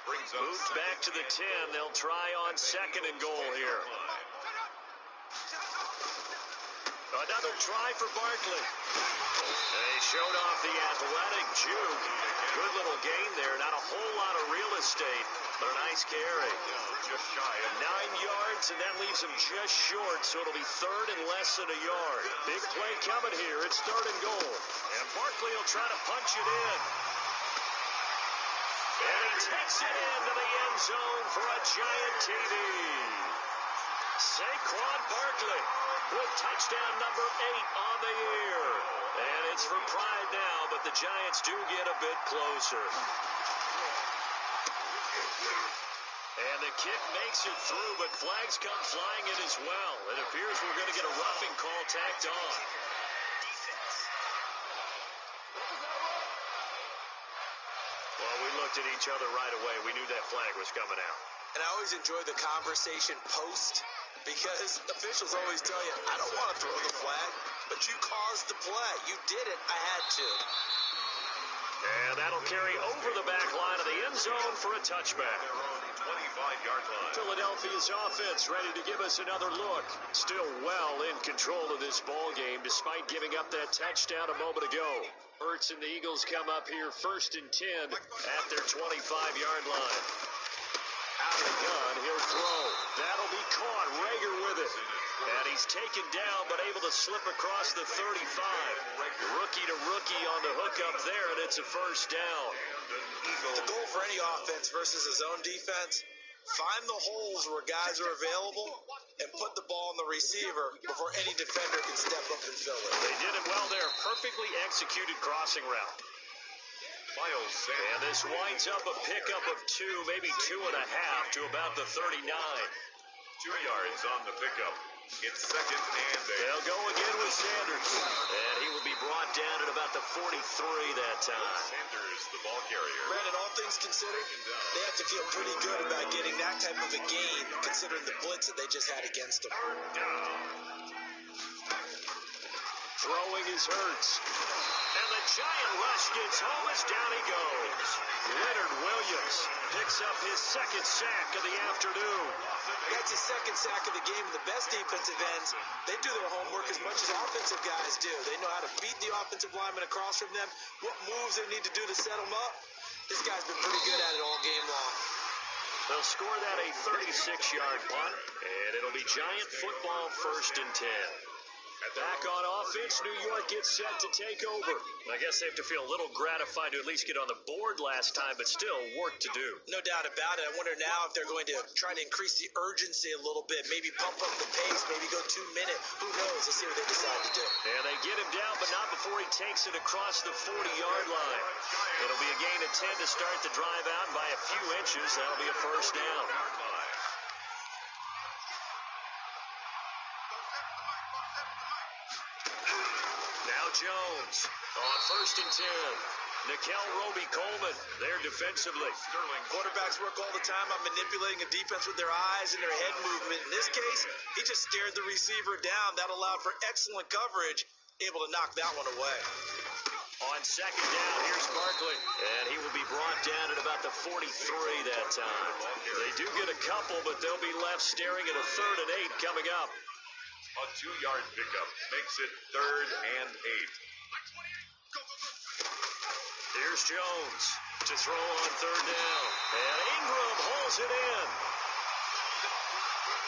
Moved back to the 10. They'll try on 2nd and goal here. Another try for Barkley. They showed off the athletic juke. Good little gain there. Not a whole lot of real estate, but a nice carry. Just shy of 9 yards, and that leaves him just short, so it'll be 3rd and less than a yard. Big play coming here. It's 3rd and goal. And Barkley will try to punch it in. And he takes it into the end zone for a giant TD. Saquon Barkley with touchdown number 8 on the year. And it's for pride now, but the Giants do get a bit closer. And the kick makes it through, but flags come flying in as well. It appears we're going to get a roughing call tacked on. Well, we looked at each other right away. We knew that flag was coming out. And I always enjoy the conversation post, because officials always tell you, I don't want to throw the flag, but you caused the play. You did it. I had to. And that'll carry over the back line of the end zone for a touchback. 25-yard line. Philadelphia's offense ready to give us another look. Still well in control of this ball game despite giving up that touchdown a moment ago. Hurts and the Eagles come up here 1st and 10 at their 25-yard line. Out of the gun, he'll throw. That'll be caught. Rager with it. And he's taken down, but able to slip across the 35. Rookie to rookie on the hookup there, and it's a 1st down. The goal for any offense versus a zone defense, find the holes where guys are available and put the ball in the receiver before any defender can step up and fill it. They did it well there. Perfectly executed crossing route. And this winds up a pickup of 2, maybe 2.5 to about the 39. 2 yards on the pickup. It's 2nd and 8. They'll go again with Sanders. And he will be brought down at about the 43 that time. Sanders, the ball carrier. Brandon, all things considered, they have to feel pretty good about getting that type of a gain, considering the blitz that they just had against them. Throwing is Hurts. And the giant rush gets home as down he goes. Leonard Williams picks up his 2nd sack of the afternoon. That's his 2nd sack of the game. And the best defensive ends, they do their homework as much as offensive guys do. They know how to beat the offensive lineman across from them, what moves they need to do to set them up. This guy's been pretty good at it all game long. They'll score that a 36-yard punt, and it'll be Giant football 1st and 10. Back on offense, New York gets set to take over. I guess they have to feel a little gratified to at least get on the board last time, but still work to do. No doubt about it. I wonder now if they're going to try to increase the urgency a little bit, maybe pump up the pace, maybe go 2 minute. Who knows? Let's see what they decide to do. And they get him down, but not before he takes it across the 40-yard line. It'll be a gain of 10 to start the drive out, and by a few inches, that'll be a 1st down. Jones on 1st and 10. Nickel Roby-Coleman there defensively. Quarterbacks work all the time on manipulating a defense with their eyes and their head movement. In this case, he just stared the receiver down. That allowed for excellent coverage, able to knock that one away. On 2nd down, here's Barkley. And he will be brought down at about the 43 that time. They do get a couple, but they'll be left staring at a 3rd and 8 coming up. A 2-yard pickup makes it 3rd and 8. Here's Jones to throw on 3rd down. And Ingram hauls it in.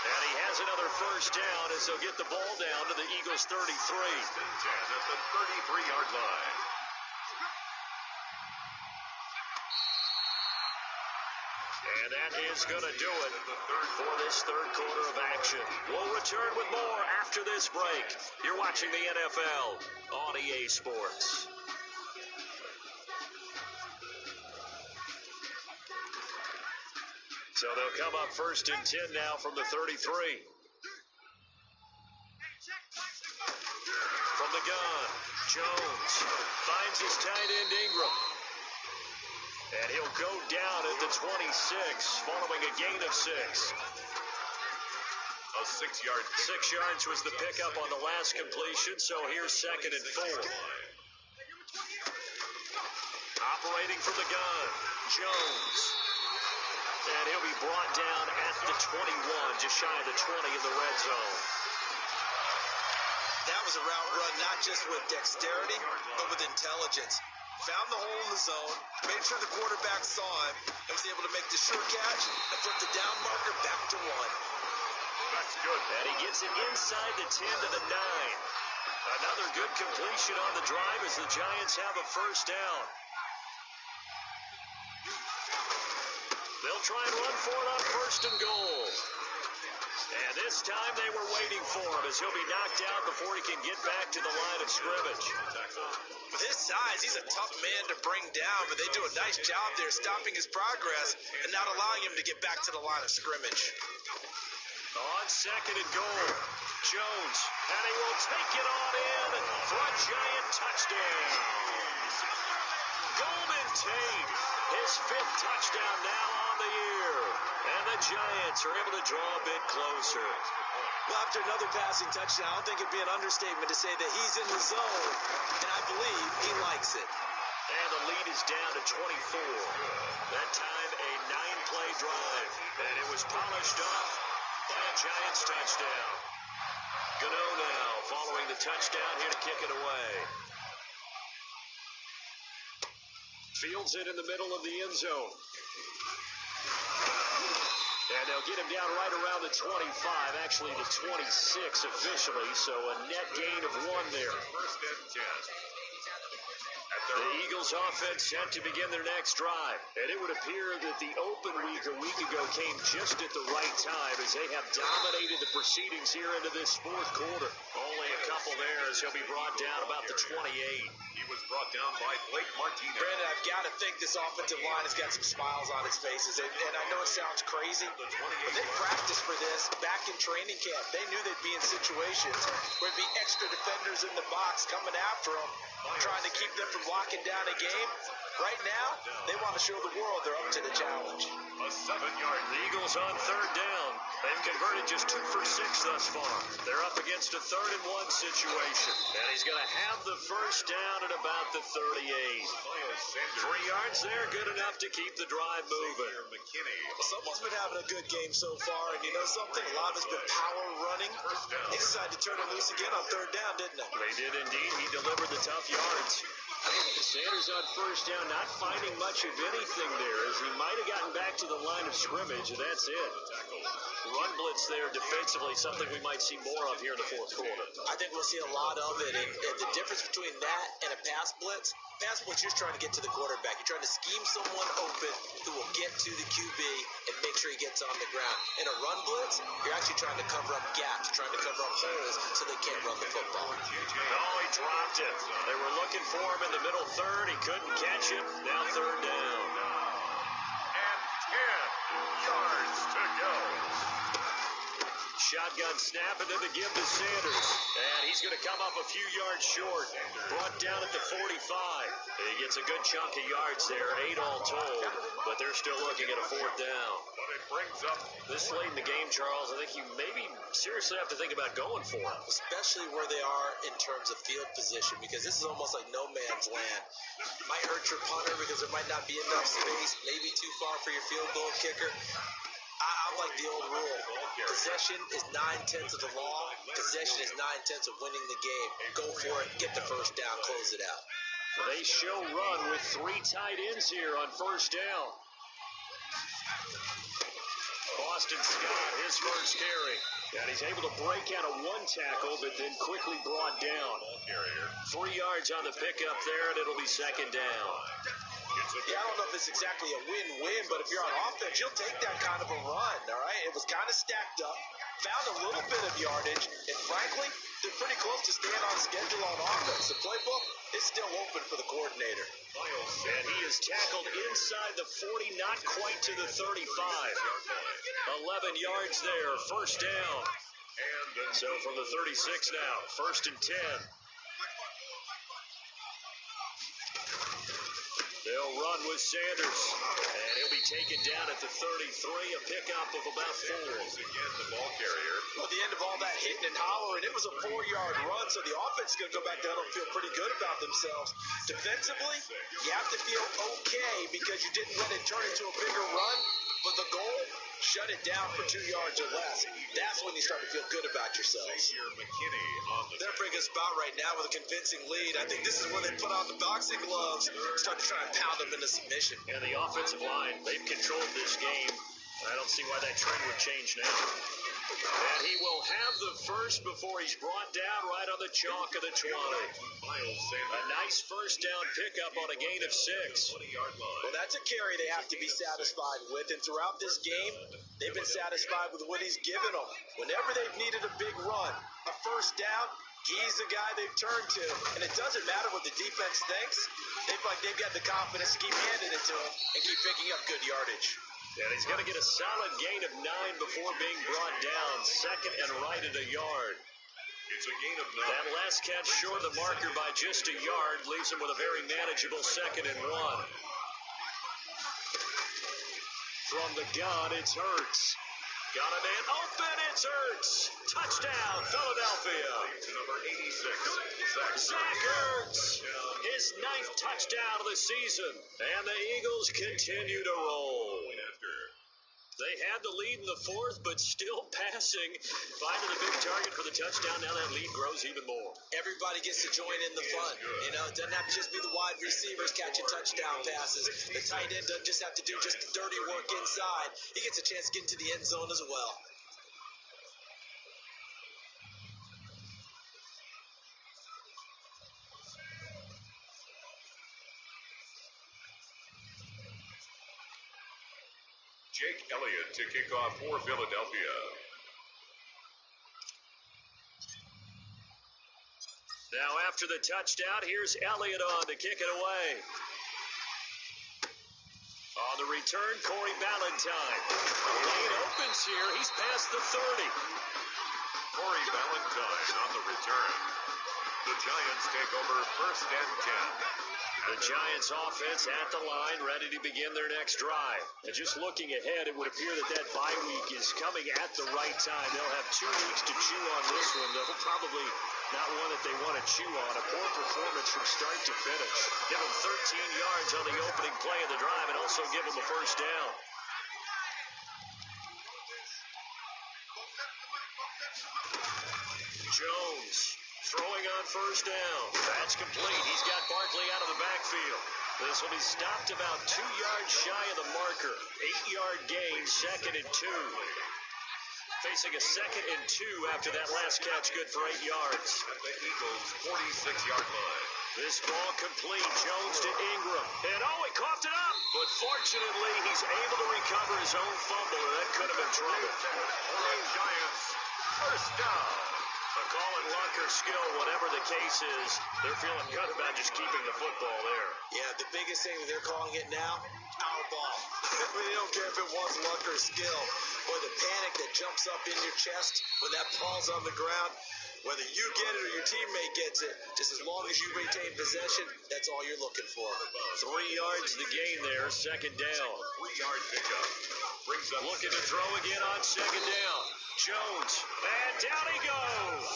And he has another 1st down as they'll get the ball down to the Eagles' 33. 10 at the 33-yard line. And that is going to do it for this third quarter of action. We'll return with more after this break. You're watching the NFL on EA Sports. So they'll come up first and 10 now from the 33. From the gun, Jones finds his tight end Ingram. And he'll go down at the 26 following a gain of 6. A 6-yard. 6 yards was the pickup on the last completion, so here's second and 4. Operating from the gun, Jones. And he'll be brought down at the 21, just shy of the 20 in the red zone. That was a route run not just with dexterity, but with intelligence. Found the hole in the zone, made sure the quarterback saw him, and was able to make the sure catch and flip the down marker back to 1. That's good. And he gets it inside the 10 to the 9. Another good completion on the drive as the Giants have a first down. They'll try and run for it on first and goal. And this time they were waiting for him as he'll be knocked out before he can get back to the line of scrimmage. With his size, he's a tough man to bring down, but they do a nice job there stopping his progress and not allowing him to get back to the line of scrimmage. On second and goal, Jones, and he will take it on in for a Giant touchdown. Golden Tate, his 5th touchdown now on the year. And the Giants are able to draw a bit closer. Well, after another passing touchdown, I don't think it'd be an understatement to say that he's in the zone, and I believe he likes it. And the lead is down to 24. That time a 9-play drive, and it was polished off by a Giants touchdown. Gano now following the touchdown here to kick it away. Fields it in the middle of the end zone. And they'll get him down right around the 25, actually the 26 officially, so a net gain of 1 there. First and 10. The Eagles offense set to begin their next drive. And it would appear that the open week a week ago came just at the right time as they have dominated the proceedings here into this fourth quarter. Only a couple there as he'll be brought down about the 28. He was brought down by Blake Martinez. Brandon, I've got to think this offensive line has got some smiles on its faces. And I know it sounds crazy, but they practiced for this back in training camp. They knew they'd be in situations where it'd be extra defenders in the box coming after them, trying to keep them from locking down a game. Right now, they want to show the world they're up to the challenge. A 7-yard. The Eagles on third down. They've converted just 2 for 6 thus far. They're up against a 3rd and 1 situation. And he's going to have the first down at about the 38. 3 yards there, good enough to keep the drive moving. Well, someone's been having a good game so far, and you know something? A lot of it's been power running. They decided to turn him loose again on third down, didn't they? They did indeed. He delivered the tough yards. Sanders on first down, not finding much of anything there, as he might have gotten back to the line of scrimmage, and that's it. Run blitz there defensively, something we might see more of here in the fourth quarter. I think we'll see a lot of it, and the difference between that and a pass blitz, you're just trying to get to the quarterback. You're trying to scheme someone open who will get to the QB and make sure he gets on the ground. In a run blitz, you're actually trying to cover up gaps, trying to cover up holes so they can't run the football. Oh, he dropped it. They were looking for him in the middle third. He couldn't catch it. Now third down. And 10 yards to go. Shotgun snap and then the give to Sanders. And he's going to come up a few yards short. Brought down at the 45. He gets a good chunk of yards there, 8 all told. But they're still looking at a 4th down. But it brings up This late in the game, Charles, I think you maybe seriously have to think about going for it. Especially where they are in terms of field position, because this is almost like no man's land. Might hurt your punter because there might not be enough space, maybe too far for your field goal kicker. I like the old rule. Possession is 9/10 of the law. Possession is 9/10 of winning the game. Go for it, get the first down, close it out. They show run with 3 tight ends here on first down. Boston Scott, his first carry. And he's able to break out of 1 tackle, but then quickly brought down. 3 yards on the pickup there, and it'll be second down. Yeah, I don't know if it's exactly a win-win, but if you're on offense, you'll take that kind of a run, all right? It was kind of stacked up, found a little bit of yardage, and frankly, they're pretty close to staying on schedule on offense. The playbook is still open for the coordinator. And he is tackled inside the 40, not quite to the 35. 11 yards there, first down. So from the 36 now, first and 10. They'll run with Sanders, and he'll be taken down at the 33, a pickup of about 4. Again, the ball carrier. Well, at the end of all that hitting and hollering, it was a 4-yard run, so the offense is going to go back down and feel pretty good about themselves. Defensively, you have to feel okay because you didn't let it turn into a bigger run, but the goal, shut it down for 2 yards or less. That's when you start to feel good about yourselves. They're a pretty good spot right now with a convincing lead. I think this is where they put on the boxing gloves, start to try and pound them into submission. And the offensive line, they've controlled this game. I don't see why that trend would change now. And he will have the first before he's brought down right on the chalk of the 20. A nice first down pickup on a gain of 6. Well, that's a carry they have to be satisfied with, and throughout this game, they've been satisfied with what he's given them. Whenever they've needed a big run, a first down, he's the guy they've turned to, and it doesn't matter what the defense thinks. They feel like they've got the confidence to keep handing it to him and keep picking up good yardage. And he's going to get a solid gain of 9 before being brought down. Second and right at a yard. It's a gain of 9. That last catch short of the marker by just a yard leaves him with a very manageable 2nd and 1. From the gun, it's Hurts. Got a man open, it's Hurts. Touchdown, Philadelphia. Number 86, Zach Ertz, his 9th touchdown of the season, and the Eagles continue to roll. They had the lead in the 4th, but still passing, finding the big target for the touchdown. Now that lead grows even more. Everybody gets to join in the fun. You know, it doesn't have to just be the wide receivers catching touchdown passes. The tight end doesn't just have to do just the dirty work inside. He gets a chance to get into the end zone as well. Jake Elliott to kick off for Philadelphia. Now after the touchdown, here's Elliott on to kick it away. On the return, Corey Ballantyne. Lane opens here. He's past the 30. Corey Ballantyne on the return. The Giants take over first and 10. The Giants offense at the line, ready to begin their next drive. And just looking ahead, it would appear that bye week is coming at the right time. They'll have 2 weeks to chew on this one, though probably not one that they want to chew on. A poor performance from start to finish. Give them 13 yards on the opening play of the drive and also give them a first down. Jones throwing on first down. That's complete. He's got Barkley out of the backfield. This will be stopped about 2 yards shy of the marker. 8-yard gain, 2nd and 2. Facing a 2nd and 2 after that last catch, good for 8 yards. At the Eagles' 46-yard line. This ball complete. Jones to Ingram. And he coughed it up. But fortunately, he's able to recover his own fumble, and that could have been trouble. For the Giants, first down. A call it luck or skill, whatever the case is, they're feeling good about just keeping the football there. Yeah, the biggest thing that they're calling it now, our ball. They don't care if it was luck or skill. Or the panic that jumps up in your chest when that ball's on the ground. Whether you get it or your teammate gets it, just as long as you maintain possession, that's all you're looking for. 3 yards the gain there, 2nd down. 3-yard pickup. Brings up looking to throw again on 2nd down. Jones, and down he goes.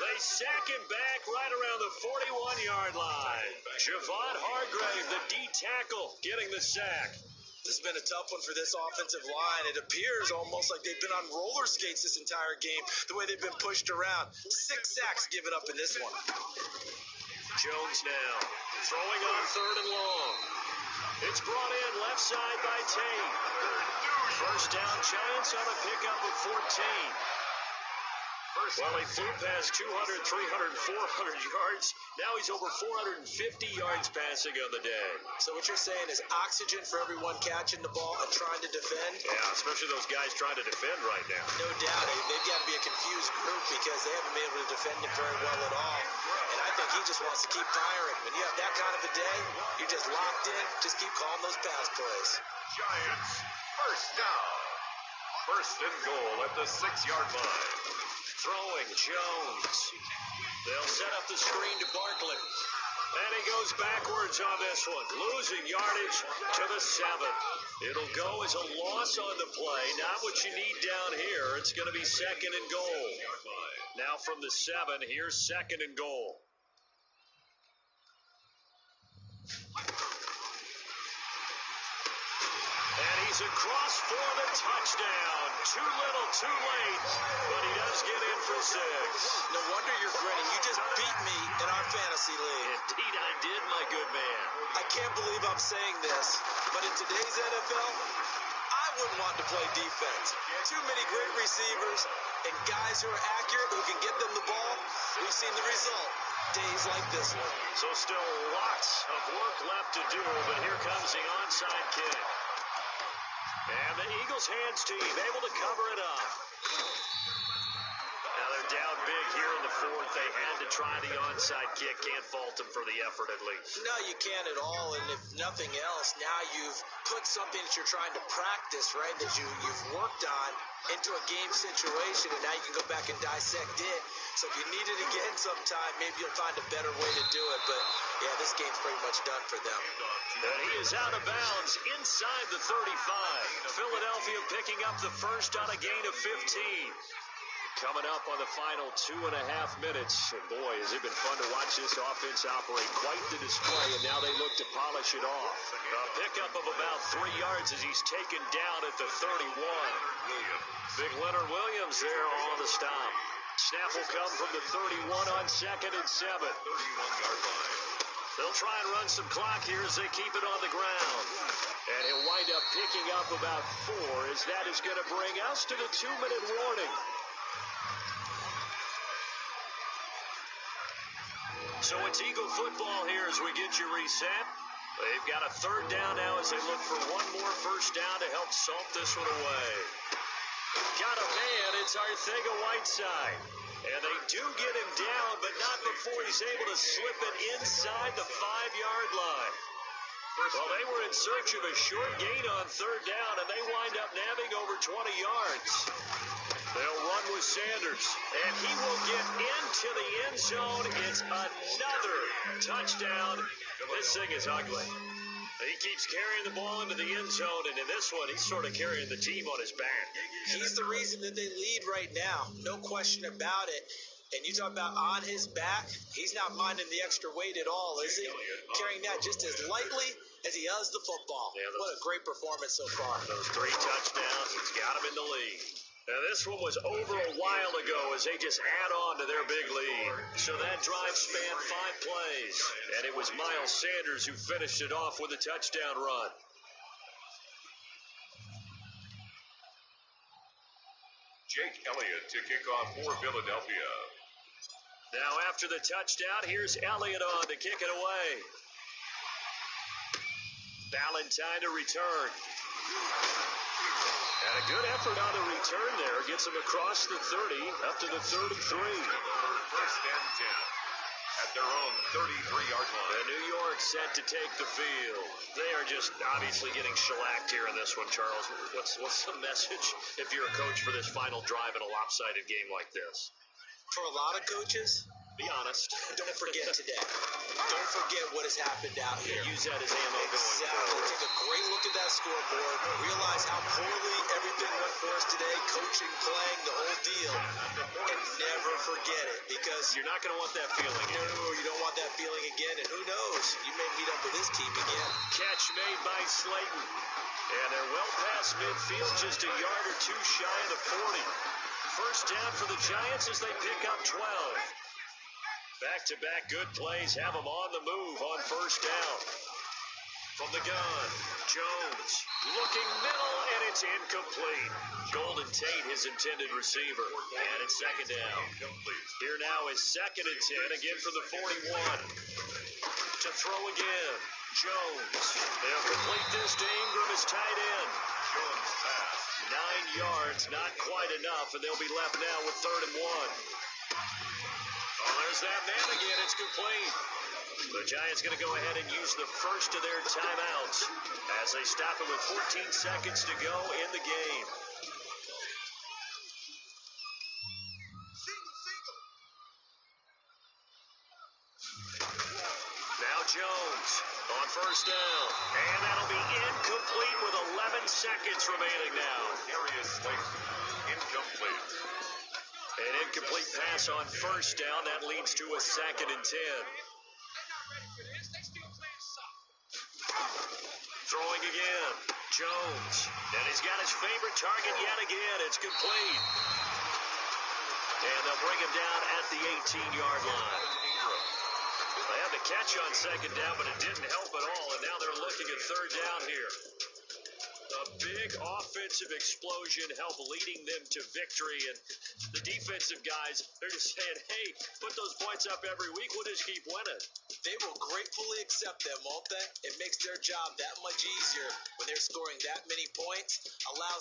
They sack him back right around the 41-yard line. Javon Hargrave, the D tackle, getting the sack. This has been a tough one for this offensive line. It appears almost like they've been on roller skates this entire game, the way they've been pushed around. 6 sacks given up in this one. Jones now, throwing on 3rd and long. It's brought in left side by Tate. First down, Giants on a pickup of 14. Well, he flew past 200, 300, 400 yards. Now he's over 450 yards passing on the day. So what you're saying is oxygen for everyone catching the ball and trying to defend? Yeah, especially those guys trying to defend right now. No doubt. They've got to be a confused group because they haven't been able to defend him very well at all. And I think he just wants to keep firing. When you have that kind of a day, you're just locked in. Just keep calling those pass plays. Giants, first down. First and goal at the 6-yard line. Throwing Jones. They'll set up the screen to Barkley. And he goes backwards on this one, losing yardage to the 7. It'll go as a loss on the play. Not what you need down here. It's going to be second and goal. Now from the 7, here's second and goal. And he's across for the touchdown. Too little, too late, but he does get in for 6. No wonder you're grinning. You just beat me in our fantasy league. Indeed I did, my good man. I can't believe I'm saying this, but in today's NFL, I wouldn't want to play defense. Too many great receivers and guys who are accurate, who can get them the ball. We've seen the result. Days like this one. So still lots of work left to do, but here comes the onside kick. And the Eagles' hands team able to cover it up. Now they're down big here in the 4th. They had to try the onside kick. Can't fault them for the effort at least. No, you can't at all. And if nothing else, now you've put something that you're trying to practice, right, that you've worked on into a game situation, and now you can go back and dissect it. So if you need it again sometime, maybe you'll find a better way to do it. But, yeah, this game's pretty much done for them. And he is out of bounds inside the 35. Philadelphia picking up the first on a gain of 15. Coming up on the final 2.5 minutes. And boy, has it been fun to watch this offense operate. Quite the display, and now they look to polish it off. A pickup of about 3 yards as he's taken down at the 31. Big Leonard Williams there on the stop. Snap will come from the 31 on second and 7. 31-yard line. They'll try and run some clock here as they keep it on the ground. And he'll wind up picking up about 4 as that is going to bring us to the 2-minute warning. So it's Eagle football here as we get you reset. They've got a 3rd down now as they look for one more first down to help salt this one away. Got a man, it's Arcega-Whiteside. And they do get him down, but not before he's able to slip it inside the 5-yard line. Well, they were in search of a short gain on 3rd down, and they wind up nabbing over 20 yards. They'll run with Sanders, and he will get into the end zone. It's another touchdown. This thing is ugly. He keeps carrying the ball into the end zone, and in this one, he's sort of carrying the team on his back. He's the reason that they lead right now. No question about it. And you talk about on his back, he's not minding the extra weight at all, is he? Carrying that just as lightly as he does the football. Yeah, what a great performance so far. Those 3 touchdowns, he's got him in the lead. Now, this one was over a while ago as they just add on to their big lead. So that drive spanned 5 plays, and it was Miles Sanders who finished it off with a touchdown run. Jake Elliott to kick off for Philadelphia. Now, after the touchdown, here's Elliott on to kick it away. Valentine to return. And a good effort on the return there. Gets him across the 30, up to the 33. First and 10 at their own 33-yard line. And New York set to take the field. They are just obviously getting shellacked here in this one, Charles. What's the message if you're a coach for this final drive in a lopsided game like this? For a lot of coaches, be honest. Don't forget today. Don't forget what has happened out here. Use that as ammo going Exactly. forward. Take a great look at that scoreboard. Realize how poorly everything went for us today. Coaching, playing, the whole deal. And never forget it, because you're not going to want that feeling. No, you don't want that feeling again. And who knows? You may meet up with this team again. Catch made by Slayton. And they're well past midfield, just a yard or 2 shy of the 40. First down for the Giants as they pick up 12. Back-to-back good plays have them on the move on first down. From the gun, Jones looking middle, and it's incomplete. Golden Tate, his intended receiver, and it's second down. Here now is 2nd and 10, again from the 41. To throw again, Jones. They'll complete this to Ingram as tight end. Jones pass. 9 yards, not quite enough, and they'll be left now with 3rd and 1. Oh, there's that man again. It's complete. The Giants going to go ahead and use the first of their timeouts as they stop it with 14 seconds to go in the game. Now Jones on 1st down. And that'll be incomplete with 11 seconds remaining now. Darius Slayton, incomplete. An incomplete pass on 1st down. That leads to a 2nd and 10. Throwing again, Jones. And he's got his favorite target yet again. It's complete. And they'll bring him down at the 18-yard line. They had the catch on 2nd down, but it didn't help at all. And now they're looking at 3rd down here. A big offensive explosion helped leading them to victory. And the defensive guys, they're just saying, hey, put those points up every week. We'll just keep winning. They will gratefully accept them, won't they? It makes their job that much easier when they're scoring that many points. Allows